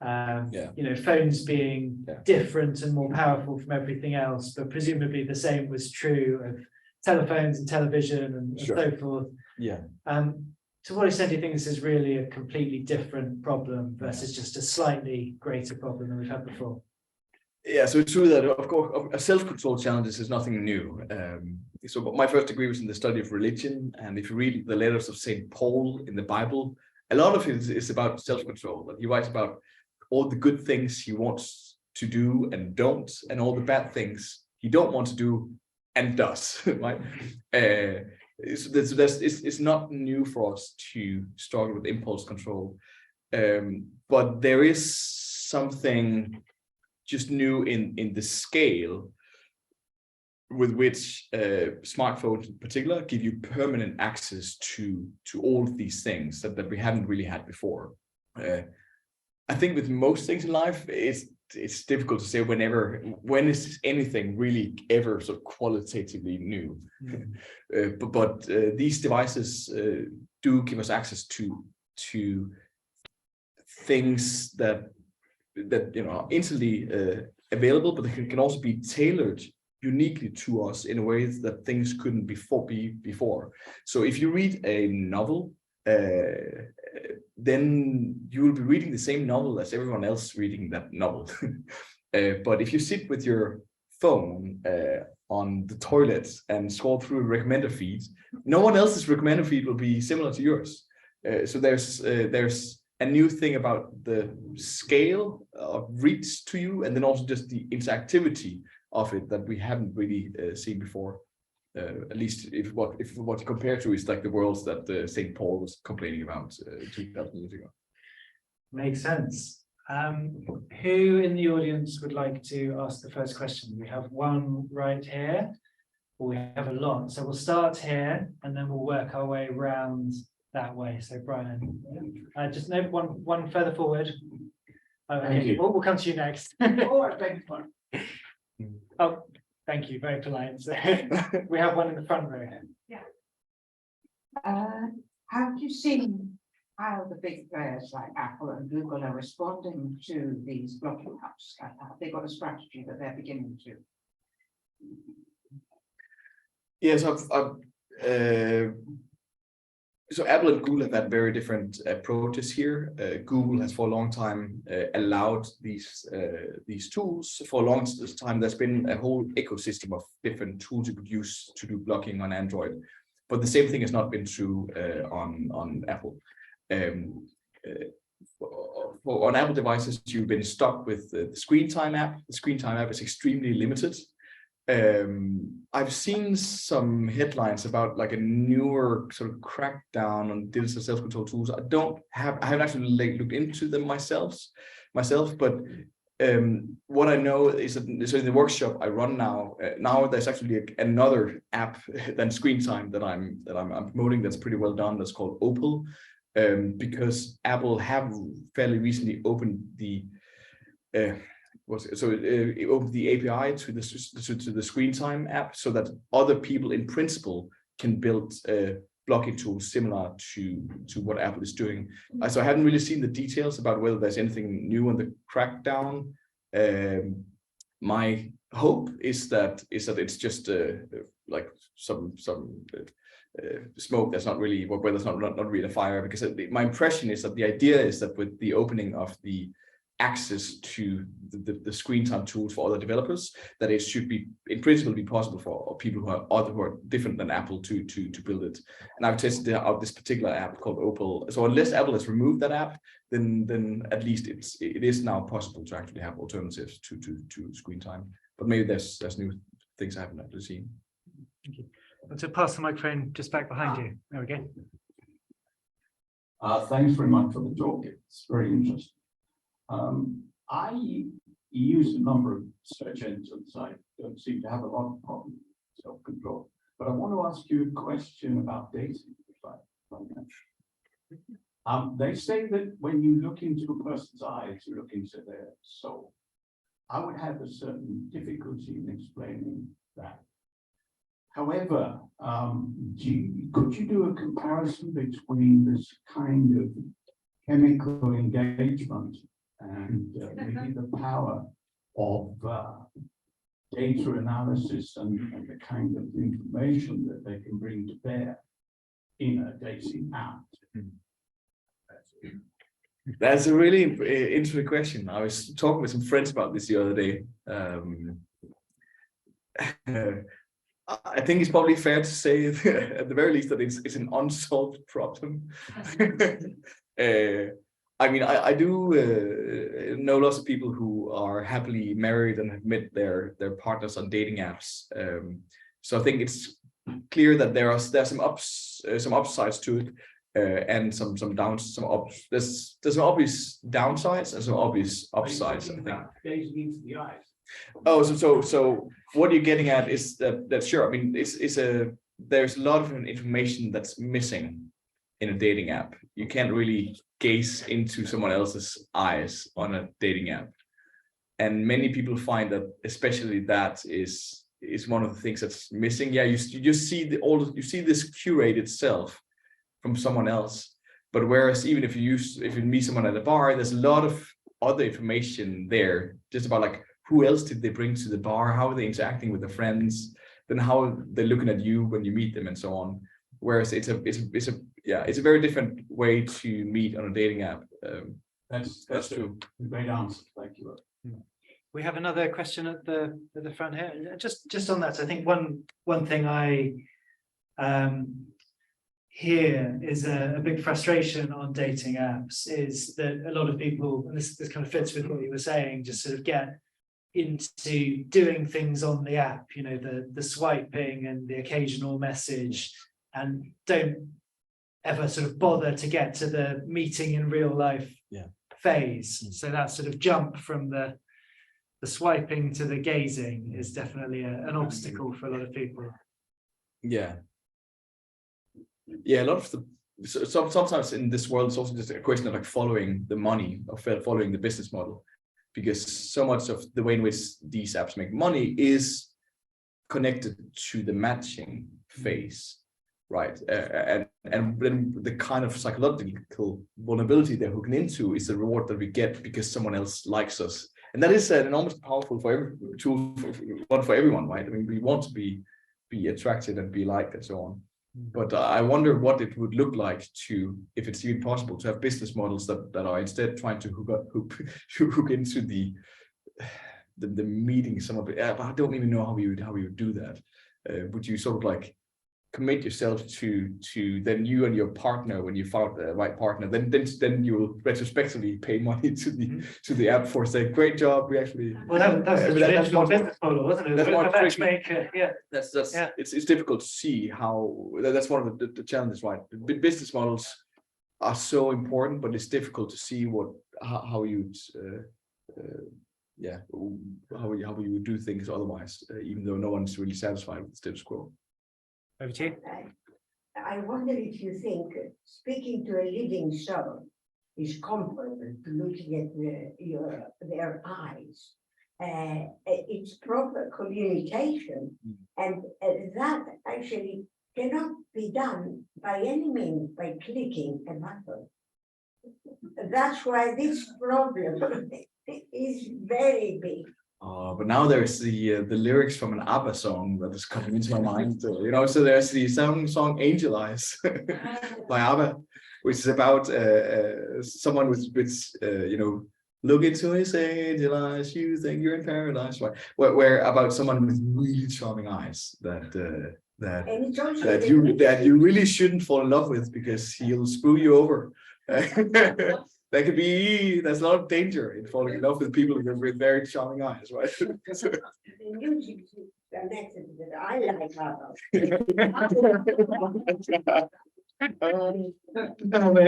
phones being different and more powerful from everything else, but presumably the same was true of telephones and television and so forth. Yeah. To what extent do you think this is really a completely different problem versus just a slightly greater problem than we've had before? Yeah, so it's true that, of course, a self-control challenges is nothing new. So my first degree was in the study of religion, and if you read the letters of St. Paul in the Bible, a lot of it is about self-control. He writes about all the good things he wants to do and don't, and all the bad things he don't want to do and does, right? It's not new for us to struggle with impulse control, but there is something just new in the scale with which smartphones in particular give you permanent access to all of these things that we haven't really had before. I think with most things in life, it's difficult to say when is anything really ever sort of qualitatively new. But these devices do give us access to things that are instantly available, but they can also be tailored uniquely to us in ways that things couldn't be before. So if you read a novel, then you will be reading the same novel as everyone else reading that novel. But if you sit with your phone on the toilet and scroll through a recommender feed, no one else's recommender feed will be similar to yours. So there's a new thing about the scale of reach to you, and then also just the interactivity of it that we haven't really seen before. At least if what you compare to is like the worlds that St. Paul was complaining about 2,000 years ago. Makes sense. Who in the audience would like to ask the first question? We have one right here, or we have a lot. So we'll start here, and then we'll work our way around that way. So Brian, just no one further forward. Okay, we'll come to you next. Oh, thank you, very polite. So we have one in the front row. Yeah. Have you seen how the big players like Apple and Google are responding to these blocking apps? Have they got a strategy that they're beginning to? Yes, so Apple and Google have had very different approaches here. Google has for a long time allowed these tools. For a long time, there's been a whole ecosystem of different tools you could use to do blocking on Android. But the same thing has not been true on Apple. On Apple devices, you've been stuck with the Screen Time app. The Screen Time app is extremely limited. I've seen some headlines about like a newer sort of crackdown on digital self-control tools. I haven't actually looked into them myself, but what I know is that so in the workshop I run now there's actually another app than Screen Time that I'm promoting that's pretty well done. That's called Opal, because Apple have fairly recently opened the it opened the API to the Screen Time app, so that other people in principle can build blocking tools similar to what Apple is doing. So I haven't really seen the details about whether there's anything new on the crackdown. My hope is that it's just like some smoke that's not really, where there's not really a fire, because my impression is that the idea is that with the opening of the access to the Screen Time tools for other developers, that it should be in principle be possible for people who are different than Apple to build it. And I've tested out this particular app called Opal. So unless Apple has removed that app, then at least it is now possible to actually have alternatives to Screen Time. But maybe there's new things I haven't actually seen. Thank you. To pass the microphone just back behind you. There we go. Thanks very much for the talk. It's very interesting. I use a number of search engines. I don't seem to have a lot of problems with self-control. But I want to ask you a question about dating, if I may. They say that when you look into a person's eyes, you look into their soul. I would have a certain difficulty in explaining that. However, could you do a comparison between this kind of chemical engagement and maybe the power of data analysis and the kind of information that they can bring to bear in a dating app? That's a really interesting question. I was talking with some friends about this the other day. I think it's probably fair to say, at the very least, that it's an unsolved problem. I mean, I do know lots of people who are happily married and have met their partners on dating apps. So I think it's clear that there's some upsides to it, and some downs. There's some obvious downsides and some obvious upsides, I think. Gazing into the eyes. Oh, so what you're getting at is that sure. I mean, there's a lot of information that's missing in a dating app. You can't really gaze into someone else's eyes on a dating app, and many people find that especially that is one of the things that's missing. Yeah, you just see you see this curated self from someone else, but whereas even if you meet someone at a bar, there's a lot of other information there, just about like, who else did they bring to the bar? How are they interacting with their friends? Then how they're looking at you when you meet them, and so on. Whereas it's a very different way to meet on a dating app. That's true. Great answer. Thank you. We have another question at the front here. Just on that, I think one thing I hear is a big frustration on dating apps is that a lot of people, and this kind of fits with what you were saying, just sort of get into doing things on the app, you know, the swiping and the occasional message, and don't ever sort of bother to get to the meeting in real life phase. So that sort of jump from the swiping to the gazing is definitely an obstacle for a lot of people. Yeah, a lot of sometimes in this world, it's also just a question of like following the money, or following the business model, because so much of the way in which these apps make money is connected to the matching phase, right? And then the kind of psychological vulnerability they're hooking into is the reward that we get because someone else likes us, and that is an enormous powerful tool for everyone, right? I mean, we want to be attracted and be liked and so on. But I wonder what it would look like if it's even possible to have business models that are instead trying to hook into the meeting. Some of it, I don't even know how we would do that. Would you sort of like commit yourself to then you and your partner, when you found the right partner, then you will retrospectively pay money to the app for saying, great job, we actually. Well, that's the traditional business model, wasn't it? That's one matchmaker, yeah. That's it's difficult to see how. That's one of the challenges, right? The business models are so important, but it's difficult to see how you would do things otherwise, even though no one's really satisfied with the status quo. Over to you. I wonder if you think speaking to a living soul is comparable to looking at their eyes. It's proper communication, and that actually cannot be done by any means by clicking a button. That's why this problem is very big. But now there's the lyrics from an ABBA song that is coming into my mind. You know, so there's the song "Angel Eyes" by ABBA, which is about someone with you know, look into his angel eyes, you think you're in paradise, right? Where about someone with really charming eyes that you really shouldn't fall in love with because he'll screw you over. There's a lot of danger in falling in love with people with very charming eyes, right? The music is the method that I like about.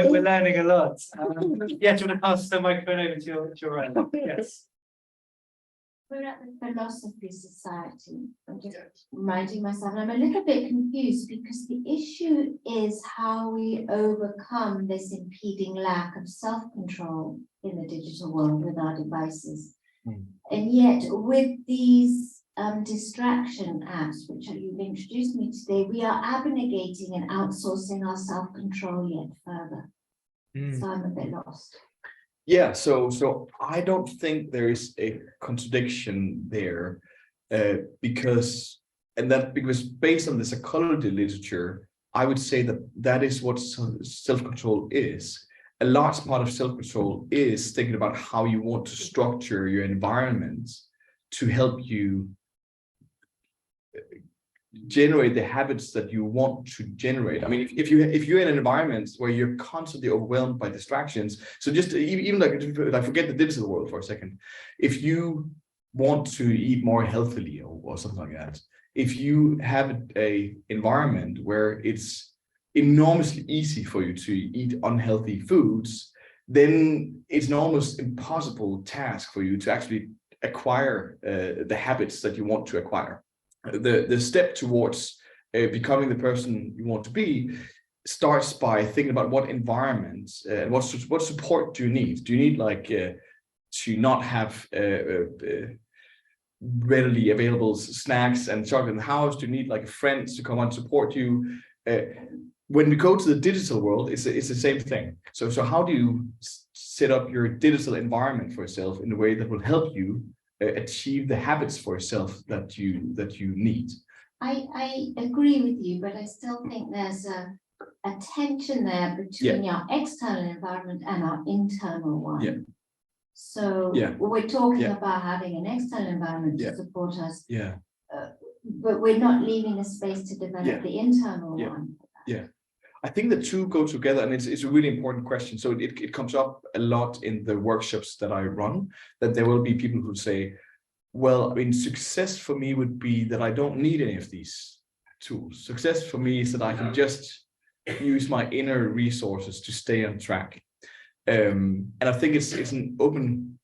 We're learning a lot. Yeah, do you want to pass the microphone over to your right? Yes. We're at the Philosophy Society. I'm just reminding myself, and I'm a little bit confused because the issue is how we overcome this impeding lack of self-control in the digital world with our devices. And yet with these distraction apps, which you've introduced me today, we are abnegating and outsourcing our self-control yet further. So I'm a bit lost. Yeah, so I don't think there is a contradiction there, because based on the psychology literature, I would say that is what self-control is. A large part of self-control is thinking about how you want to structure your environment to help you generate the habits that you want to generate. I mean, if you're in an environment where you're constantly overwhelmed by distractions, so just even like, I forget the digital world for a second, if you want to eat more healthily or something like that, if you have a environment where it's enormously easy for you to eat unhealthy foods, then it's an almost impossible task for you to actually acquire the habits that you want to acquire. The step towards becoming the person you want to be starts by thinking about what environments and what support do you need? Do you need like to not have readily available snacks and chocolate in the house? Do you need like friends to come and support you? When we go to the digital world, it's the same thing. So how do you set up your digital environment for yourself in a way that will help you achieve the habits for yourself that you need? I agree with you, but I still think there's a tension there between our external environment and our internal one. Yeah. So we're talking about having an external environment to support us. Yeah. But we're not leaving a space to develop the internal one. Yeah. I think the two go together, and it's a really important question. So it comes up a lot in the workshops that I run, that there will be people who say, well, I mean, success for me would be that I don't need any of these tools. Success for me is that I can just use my inner resources to stay on track. And I think it's an open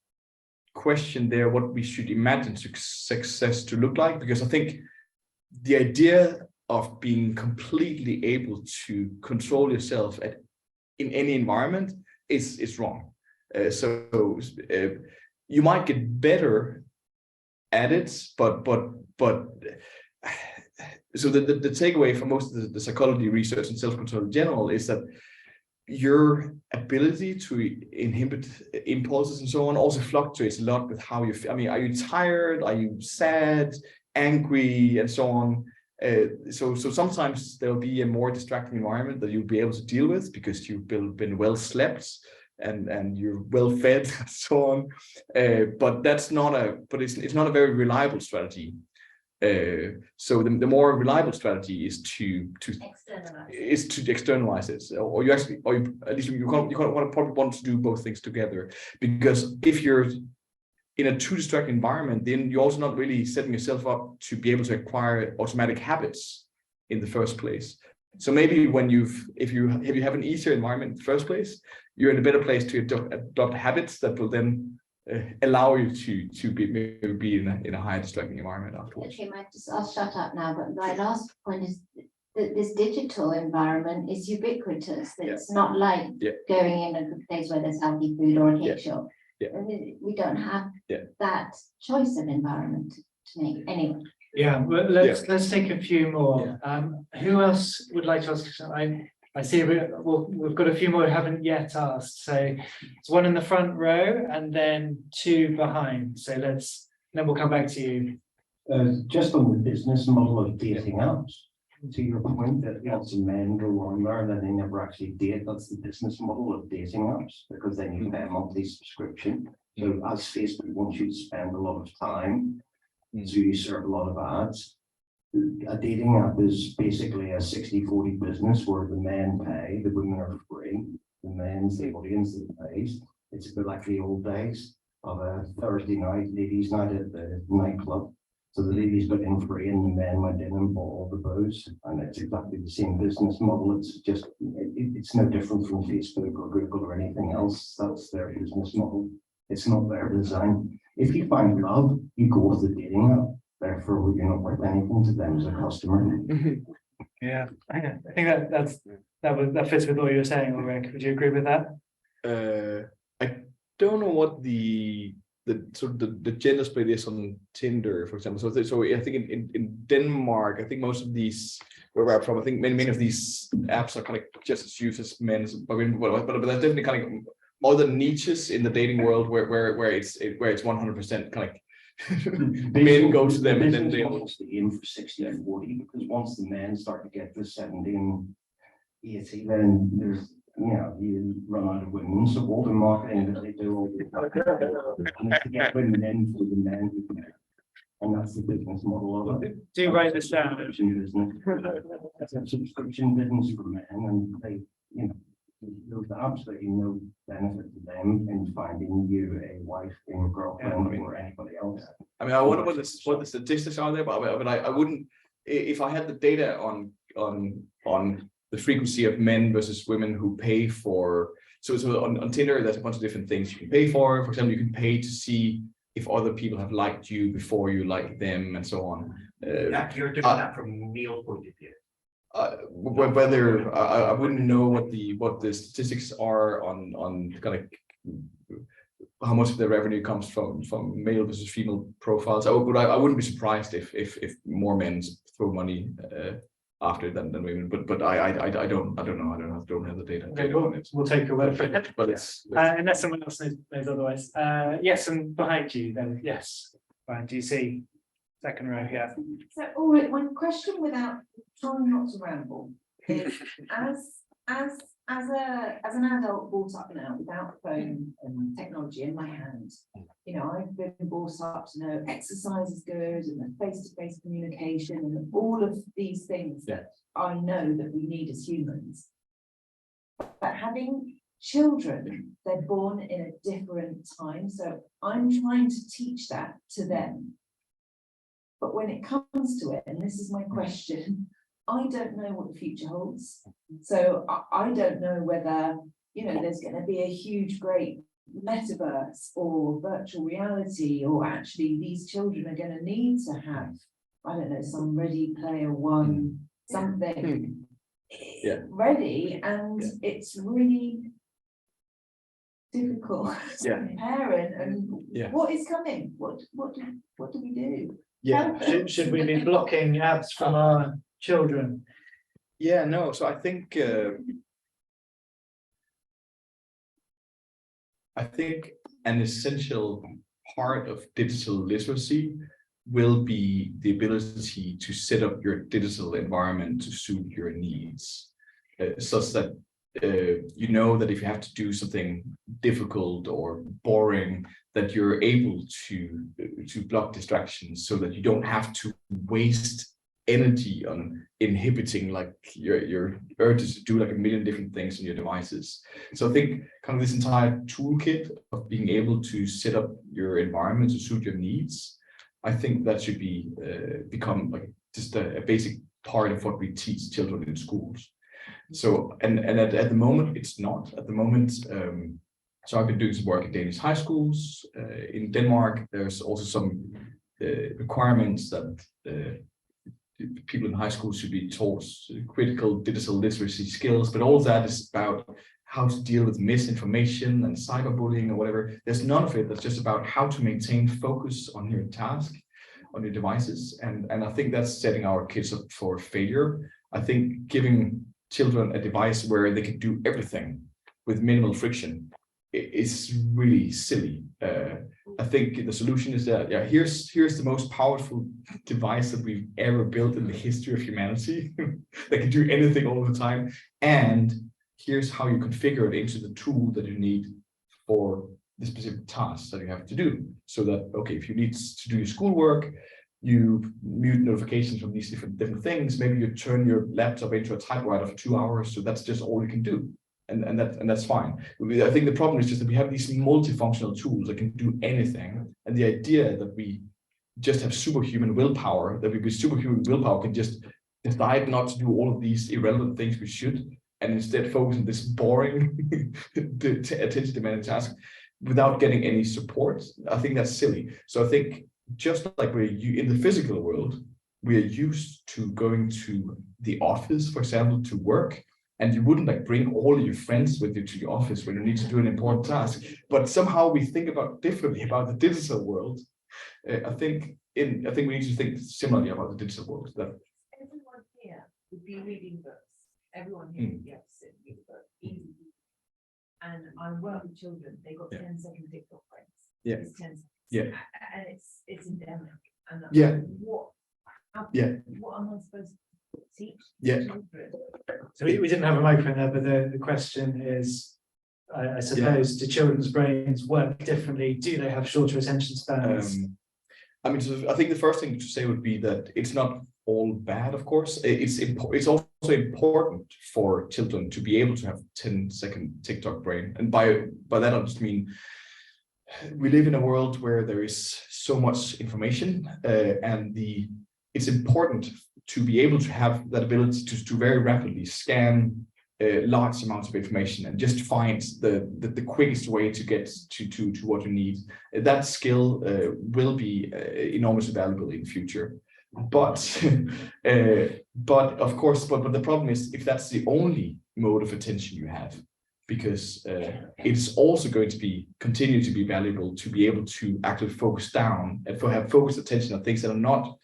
question there, what we should imagine success to look like, because I think the idea of being completely able to control yourself in any environment is wrong. So you might get better at it, but so the takeaway from most of the psychology research and self-control in general is that your ability to inhibit impulses and so on also fluctuates a lot with how you feel. I mean, are you tired? Are you sad, angry, and so on? So sometimes there'll be a more distracting environment that you'll be able to deal with because you've been well slept and you're well fed and so on. But it's not a very reliable strategy. So the more reliable strategy is to externalize it, or at least you probably want to do both things together, because if you're in a too distracting environment, then you're also not really setting yourself up to be able to acquire automatic habits in the first place. So maybe if you have an easier environment in the first place, you're in a better place to adopt habits that will then allow you to be in a higher distracting environment afterwards. Okay, I'll shut up now, but my last point is that this digital environment is ubiquitous. It's not like going in a place where there's healthy food or a cake shop. I mean, we don't have that choice of environment to make anyway. Yeah, well, let's take a few more. Who else would like to ask? I see we've got a few more who haven't yet asked. So it's one in the front row and then two behind. So then we'll come back to you. Just on the business model of dating apps, to your point that lots of men go on there and then they never actually date. That's the business model of dating apps, because then you pay a monthly subscription. So as Facebook wants you to spend a lot of time, so you serve a lot of ads. A dating app is basically a 60-40 business where the men pay, the women are free. The men's the audience that pays. It's a bit like the old days of a Thursday night, ladies' night at the nightclub. So the ladies got in free and the men went in and bought all the booze. And it's exactly the same business model. It's just, it's no different from Facebook or Google or anything else. That's their business model. It's not their design. If you find love, you go with the dating app. Therefore, you're not worth anything to them as a customer. Yeah, I think that fits with what you were saying, Ulrik. Would you agree with that? I don't know what the the gender split is on Tinder, for example. So I think in Denmark, I think most of these where I'm from, I think many of these apps are kind of just as used as men, but there's definitely kind of other niches in the dating world where it's 100% kind of men go to them and then they wants to aim for 60-40, because once the men start to get to 17, 80, then there's you run out of women. So all the marketing that they do all the time is to get women in for the men who can. And that's the business model of it. Do write this down. Subscription business. It's a subscription business for men, and they, there's absolutely no benefit to them in finding you a wife or girlfriend or anybody else. I mean, I wonder what the statistics are there, but I wouldn't, if I had the data on the frequency of men versus women who pay for. So on Tinder, there's a bunch of different things you can pay for. For example, you can pay to see if other people have liked you before you like them, and so on. You're doing that from a male point of view. Whether I wouldn't know what the statistics are on kind of how much of the revenue comes from male versus female profiles. I wouldn't be surprised if more men throw money after than women, but I don't know. I don't have the data. Okay, we'll take your word for it. But it's unless someone else knows otherwise. Yes, and behind you then. Yes, Brian, do you see second row here? So, Ulrik, my question, without trying not to ramble, is as an adult brought up now without phone and technology in my hand, I've been brought up to know exercise is good and the face-to-face communication and all of these things that I know that we need as humans. But having children, they're born in a different time, so I'm trying to teach that to them. But when it comes to it, and this is my question, I don't know what the future holds. So I don't know whether, there's going to be a huge, great metaverse or virtual reality, or actually these children are going to need to have, I don't know, some Ready Player One, something ready. And it's really difficult to parent. And what is coming? What do we do? Should we be blocking apps from our children? No. So I think an essential part of digital literacy will be the ability to set up your digital environment to suit your needs, such that that if you have to do something difficult or boring, that you're able to block distractions, so that you don't have to waste energy on inhibiting like your urges to do like a million different things on your devices. So I think kind of this entire toolkit of being able to set up your environment to suit your needs, I think that should be become like just a basic part of what we teach children in schools. So and at the moment it's not. At the moment, so I've been doing some work in Danish high schools. In Denmark, there's also some requirements that people in high school should be taught critical digital literacy skills, but all of that is about how to deal with misinformation and cyberbullying or whatever. There's none of it that's just about how to maintain focus on your task, on your devices. And I think that's setting our kids up for failure. I think giving children a device where they can do everything with minimal friction is really silly. I think the solution is that here's the most powerful device that we've ever built in the history of humanity that can do anything all the time, and here's how you configure it into the tool that you need for the specific tasks that you have to do. So that if you need to do your schoolwork, you mute notifications from these different things. Maybe you turn your laptop into a typewriter for 2 hours, so that's just all you can do. And that's fine. I think the problem is just that we have these multifunctional tools that can do anything. And the idea that we just have superhuman willpower, that we with superhuman willpower can just decide not to do all of these irrelevant things we should, and instead focus on this boring attention demanding task without getting any support, I think that's silly. So I think just like in the physical world, we are used to going to the office, for example, to work. and you wouldn't like bring all your friends with you to the office when you need to do an important task. But somehow we think about differently about the digital world. I think we need to think similarly about the digital world. That everyone here would be reading books. Everyone here would be able to sit and read a book easily. And I work with children, they got 10-second TikTok breaks. Yeah. It's 10 seconds. Yeah. And it's endemic. And what am I supposed to teach children? So we didn't have a microphone there, but the question is, I suppose, do children's brains work differently? Do they have shorter attention spans? I mean, so I think the first thing to say would be that it's not all bad, of course. It's also important for children to be able to have 10-second TikTok brain. And by that, I just mean we live in a world where there is so much information, and it's important to be able to have that ability to very rapidly scan large amounts of information and just find the quickest way to get to what you need. That skill will be enormously valuable in the future. But of course, but the problem is if that's the only mode of attention you have, because it's also going to continue to be valuable to be able to actually focus down and have focused attention on things that are not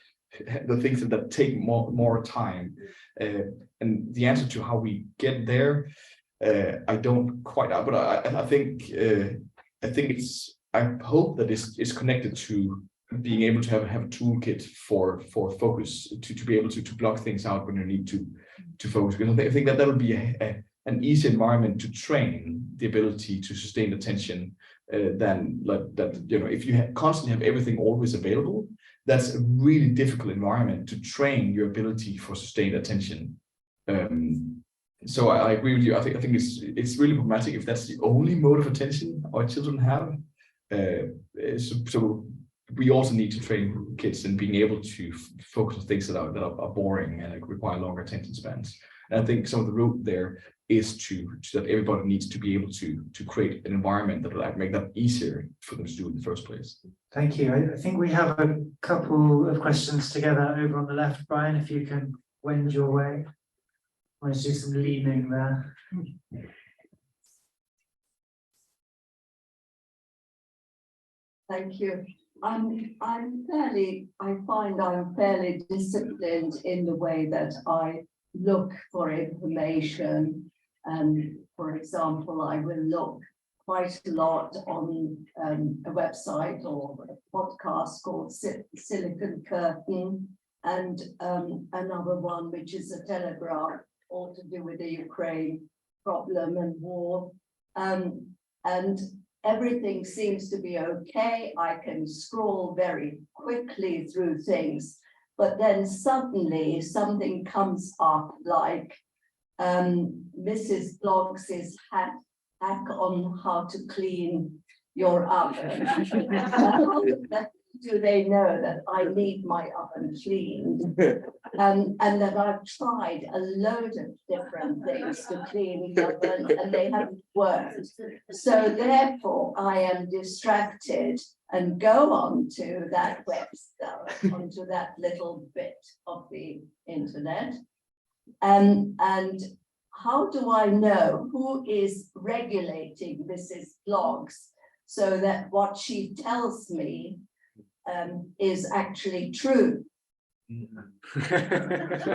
the things that take more time. And the answer to how we get there, I don't quite know, but I think I hope that it's connected to being able to have a toolkit for focus, to be able to block things out when you need to focus. Because I think that would be an easy environment to train the ability to sustain attention than like that. If you constantly have everything always available, that's a really difficult environment to train your ability for sustained attention. So I agree with you. I think it's really problematic if that's the only mode of attention our children have. So we also need to train kids in being able to focus on things that are boring and require longer attention spans. And I think some of the route there is that everybody needs to be able to create an environment that will make that easier for them to do in the first place. Thank you. I think we have a couple of questions together over on the left. Brian, if you can wend your way. I want to do some leaning there. Thank you. I find I'm fairly disciplined in the way that I look for information. And for example, I will look quite a lot on a website or a podcast called Silicon Curtain, and another one which is a Telegraph, all to do with the Ukraine problem and war. And everything seems to be okay. I can scroll very quickly through things, but then suddenly something comes up like Mrs. Bloggs' hack on how to clean your oven. Do they know that I need my oven cleaned? And that I've tried a load of different things to clean the oven and they haven't worked. So therefore I am distracted and go on to that website, onto that little bit of the internet. And how do I know who is regulating Mrs. Bloggs so that what she tells me is actually true?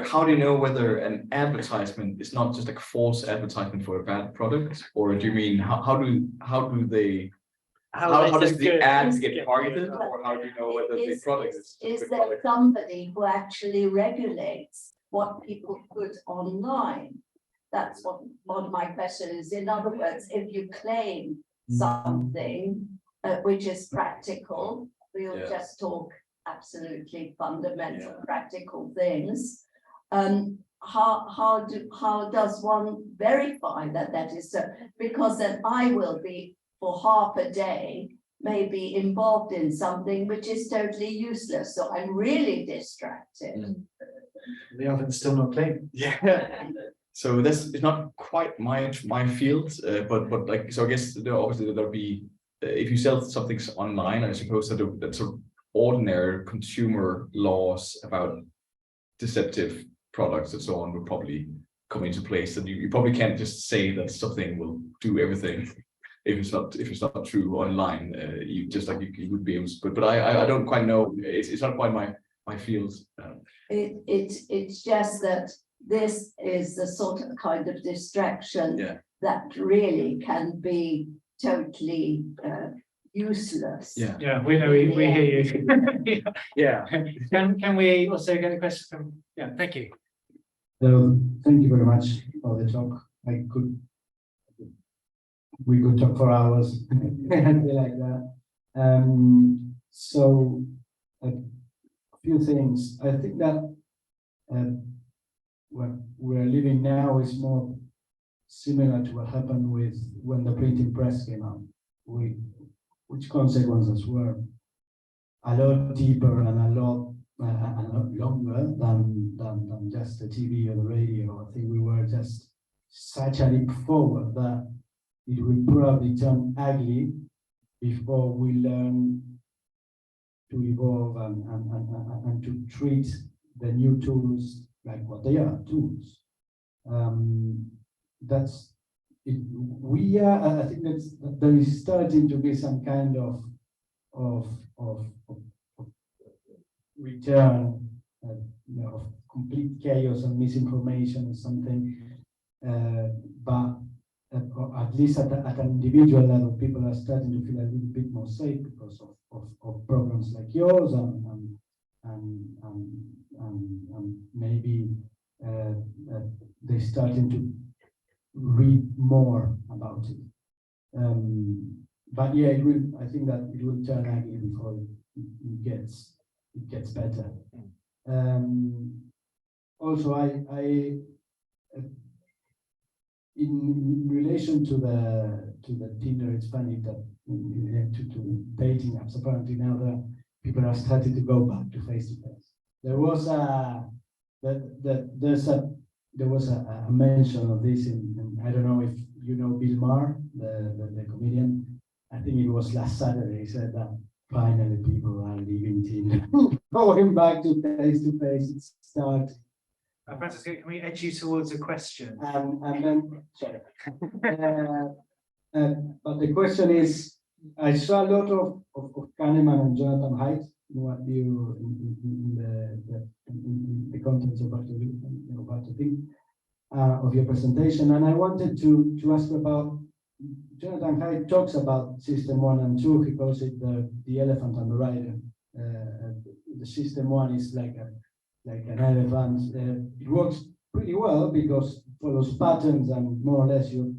How do you know whether an advertisement is not just like a false advertisement for a bad product, or do you mean how does the ads get targeted, or how do you know whether the product is there somebody who actually regulates what people put online? That's what my question is. In other words, if you claim something which is practical, we'll just talk absolutely fundamental practical things. How does one verify that is so? Because then I will be for half a day maybe involved in something which is totally useless. So I'm really distracted. The oven's still not clean. Yeah. So this is not quite my field, but like, so I guess obviously there'll be if you sell something online, I suppose that sort of ordinary consumer laws about deceptive products and so on would probably come into place, and you probably can't just say that something will do everything if it's not true online. You just like you would be able to, but I don't quite know. It's not quite my field. It's just that this is the sort of kind of distraction Yeah. that really can be totally useless. Yeah, we know, we hear you. Yeah. Can we also get a question from, yeah, thank you. Thank you very much for the talk. We could talk for hours and be like that. So a few things. I think that what we're living now is more similar to what happened with when the printing press came out, which consequences were a lot deeper and a lot longer than just the TV or the radio. I think we were just such a leap forward that it will probably turn ugly before we learn to evolve and to treat the new tools like what they are, tools. That's it. We are. I think there is starting to be some kind of return, of complete chaos and misinformation or something. But at least at an individual level, people are starting to feel a little bit more safe because of programs like yours and maybe they're starting to read more about it. But yeah, I think that it will turn ugly before it gets better. Also, in relation to the Tinder, it's funny that to dating apps, apparently now the people are starting to go back to face to face. There was a mention of this in I don't know if you know Bill Maher, the comedian. I think it was last Saturday. He said that finally people are leaving Tinder, going back to face. It's start. Francisco, can we edge you towards a question? And then, sorry. But the question is, I saw a lot of Kahneman and Jonathan Haidt in what you in the contents of what to think of your presentation, and I wanted to ask about Jonathan Haidt talks about system 1 and 2. He calls it the elephant and the rider. The system 1 is like an elephant. It works pretty well because it follows patterns and more or less you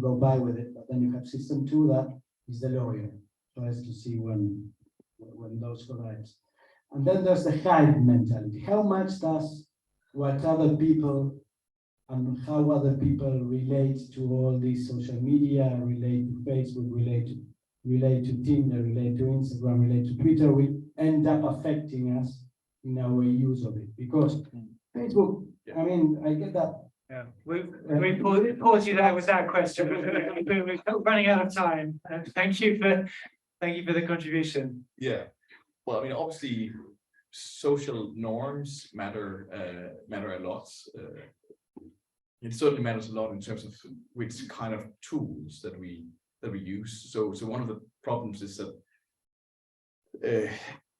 go by with it. But then you have system 2 that is the lawyer, tries to see when those collide. And then there's the hive mentality. How much does what other people and how other people relate to all these social media, relate to Facebook, relate to Tinder, relate to Instagram, relate to Twitter, will end up affecting us in our use of it? Because Facebook, I mean, I get that. Yeah, we pause you there with that question. We're running out of time. Thank you for the contribution. Yeah, well, I mean, obviously, social norms matter a lot. It certainly matters a lot in terms of which kind of tools that we use. So one of the problems is that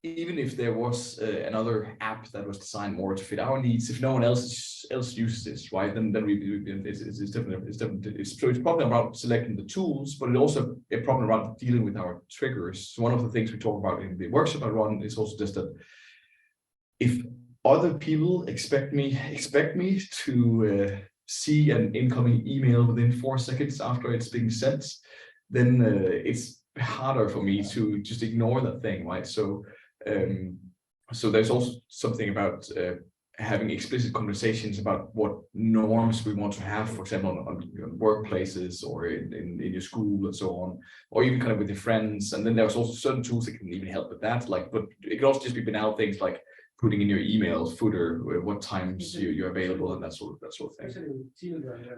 even if there was another app that was designed more to fit our needs, if no one else uses this, right, then it's definitely so it's a problem about selecting the tools, but it's also a problem around dealing with our triggers. So one of the things we talk about in the workshop I run is also just that if other people expect me to see an incoming email within 4 seconds after it's being sent, then it's harder for me to just ignore that thing, right? So there's also something about having explicit conversations about what norms we want to have, for example, on workplaces or in your school and so on, or even kind of with your friends. And then there's also certain tools that can even help with that. But it can also just be banal things like putting in your email footer what times you're available and that sort of thing.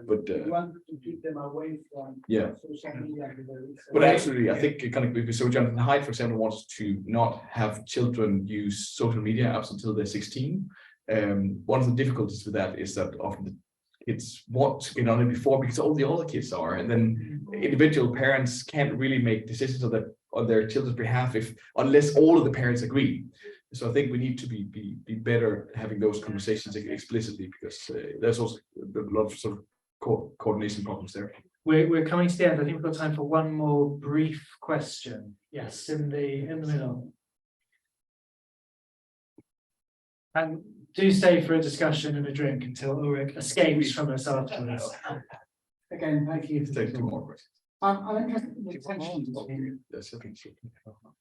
But you want to keep them away from social media. But actually, I think so Jonathan Haidt, for example, wants to not have children use social media apps until they're 16. One of the difficulties with that is that often kids want to get on it before because all the other kids are, and then individual parents can't really make decisions on their children's behalf unless all of the parents agree. So I think we need to be better having those conversations explicitly, because there's also a lot of sort of coordination problems there. We're coming to the end. I think we've got time for one more brief question. Yes, in the middle. And do stay for a discussion and a drink until Ulrik escapes from us afterwards. Again, thank you. Take two more questions. I'm interested in the tension between,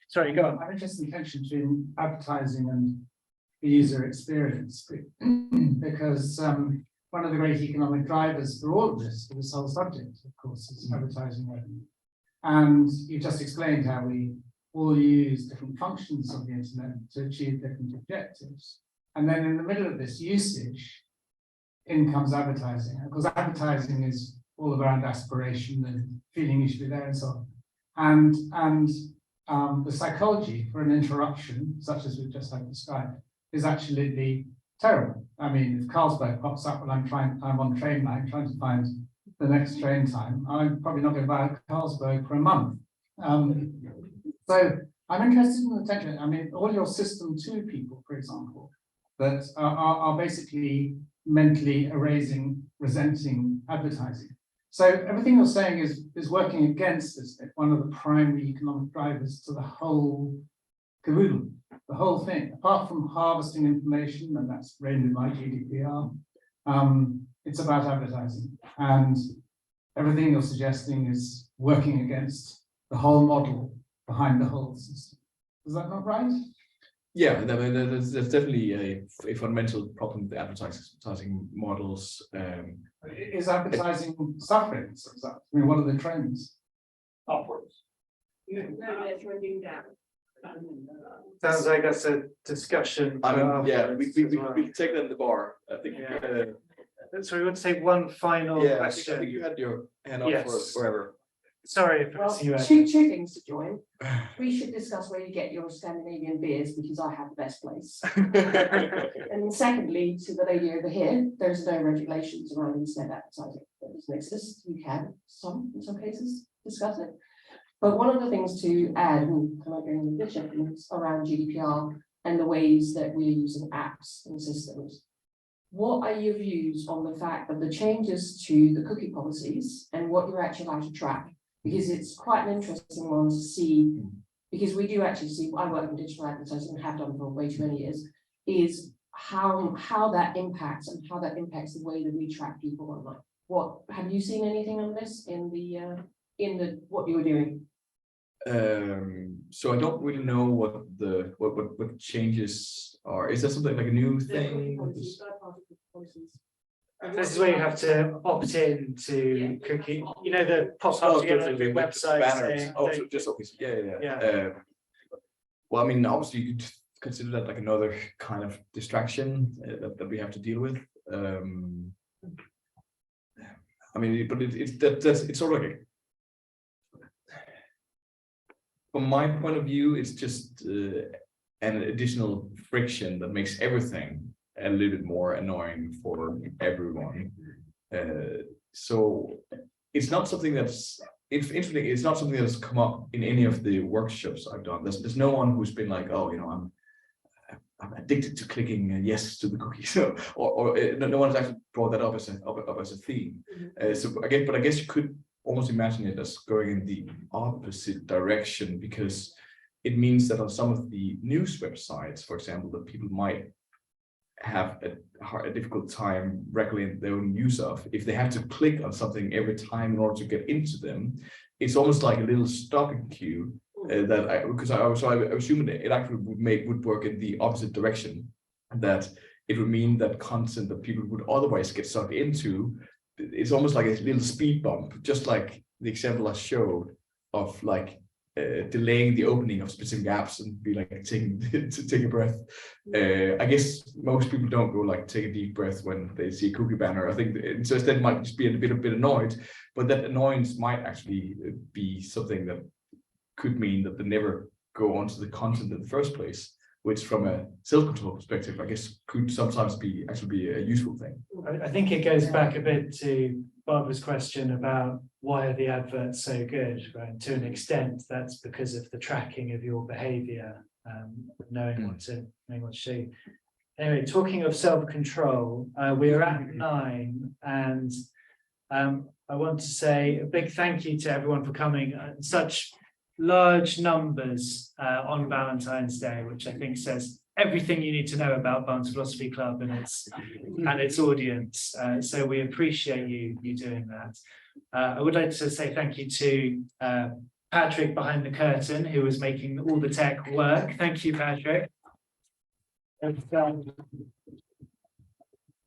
Sorry, go on. I'm interested in the tension between advertising and the user experience, because one of the great economic drivers for all of this, for this whole subject, of course, is advertising revenue. And you just explained how we all use different functions of the internet to achieve different objectives. And then in the middle of this usage, in comes advertising. Of course, advertising is all around aspiration and feeling you should be there and so on. And the psychology for an interruption, such as we've just had described, is actually terrible. I mean, if Carlsberg pops up when I'm on train line trying to find the next train time, I'm probably not going to buy a Carlsberg for a month. So I'm interested in the tension. I mean, all your system 2 people, for example, that are basically mentally erasing, resenting advertising. So everything you're saying is working against this, one of the primary economic drivers to the whole caboodle, the whole thing. Apart from harvesting information, and that's reigned in my GDPR, it's about advertising. And everything you're suggesting is working against the whole model behind the whole system. Is that not right? Yeah, I mean, there's definitely a fundamental problem with the advertising models. Is advertising suffering? I mean, what are the trends? Upwards. No, they're trending down. Sounds like that's a discussion. Yeah, we take that in the bar. I think. Yeah. So we want to take one final question. I think you had your hand up for forever. Sorry for Well, you. two things to join. We should discuss where you get your Scandinavian beers, because I have the best place. And secondly, to the lady over here, there's no regulations around internet advertising. That doesn't exist. You can, in some cases, discuss it. But one of the things to add, and I'm not going into the picture, is around GDPR and the ways that we're using apps and systems. What are your views on the fact that the changes to the cookie policies and what you're actually allowed to track? Because it's quite an interesting one to see, because we do actually see, I work in digital advertising and have done for way too many years, is how that impacts and how that impacts the way that we track people online. What have you seen anything on this in the what you were doing? So I don't really know what changes are. Is that something like a new thing? This is where you have to opt in to cookie. You know, the pop-up to get on the website saying. So just okay. Yeah. Well, I mean, obviously you could consider that like another kind of distraction that we have to deal with. I mean, but it's sort of like from my point of view, it's just an additional friction that makes everything a little bit more annoying for everyone. So it's not something that's interesting. It's not something that's come up in any of the workshops I've done. There's no one who's been like, oh, you know, I'm addicted to clicking yes to the cookie. So or no one's actually brought that up as a theme. So again, but I guess you could almost imagine it as going in the opposite direction, because it means that on some of the news websites, for example, that people might have a difficult time regulating their own use of, if they have to click on something every time in order to get into them, it's almost like a little stopping cue because I assume that it actually would work in the opposite direction, that it would mean that content that people would otherwise get sucked into, it's almost like a little speed bump, just like the example I showed of like delaying the opening of specific apps and be like take a breath. I guess most people don't go like take a deep breath when they see a cookie banner. I think so instead might just be a bit annoyed, but that annoyance might actually be something that could mean that they never go onto the content in the first place, which from a self-control perspective, I guess could sometimes actually be a useful thing. I think it goes back a bit to Barbara's question about why are the adverts so good, right? To an extent, that's because of the tracking of your behaviour, knowing what to show. Anyway, talking of self-control, we're at 9, and I want to say a big thank you to everyone for coming in such large numbers on Valentine's Day, which I think says everything you need to know about Barnes Philosophy Club and its audience. So we appreciate you doing that. I would like to say thank you to Patrick behind the curtain, who was making all the tech work. Thank you, Patrick.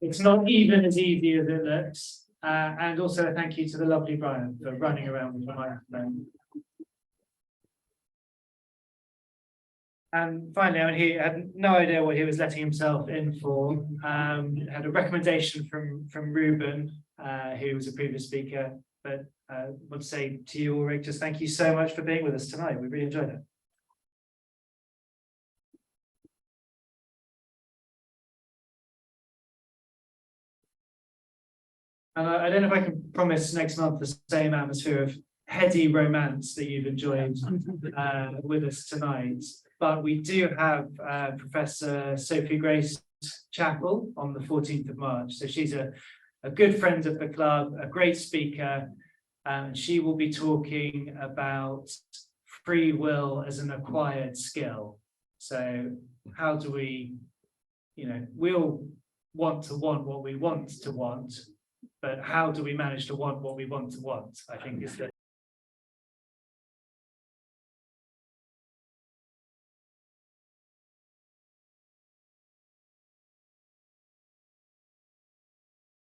It's not even as easy as it looks. And also a thank you to the lovely Brian for running around with the microphone. And finally, I mean, he had no idea what he was letting himself in for. Had a recommendation from Ruben, who was a previous speaker. But I want to say to you, Ulrik, just thank you so much for being with us tonight. We really enjoyed it. And I don't know if I can promise next month the same atmosphere of heady romance that you've enjoyed with us tonight. But we do have Professor Sophie Grace Chappell on the 14th of March. So she's a good friend of the club, a great speaker. And she will be talking about free will as an acquired skill. So how do we, we'll want what we want to want, but how do we manage to want what we want to want, I think is the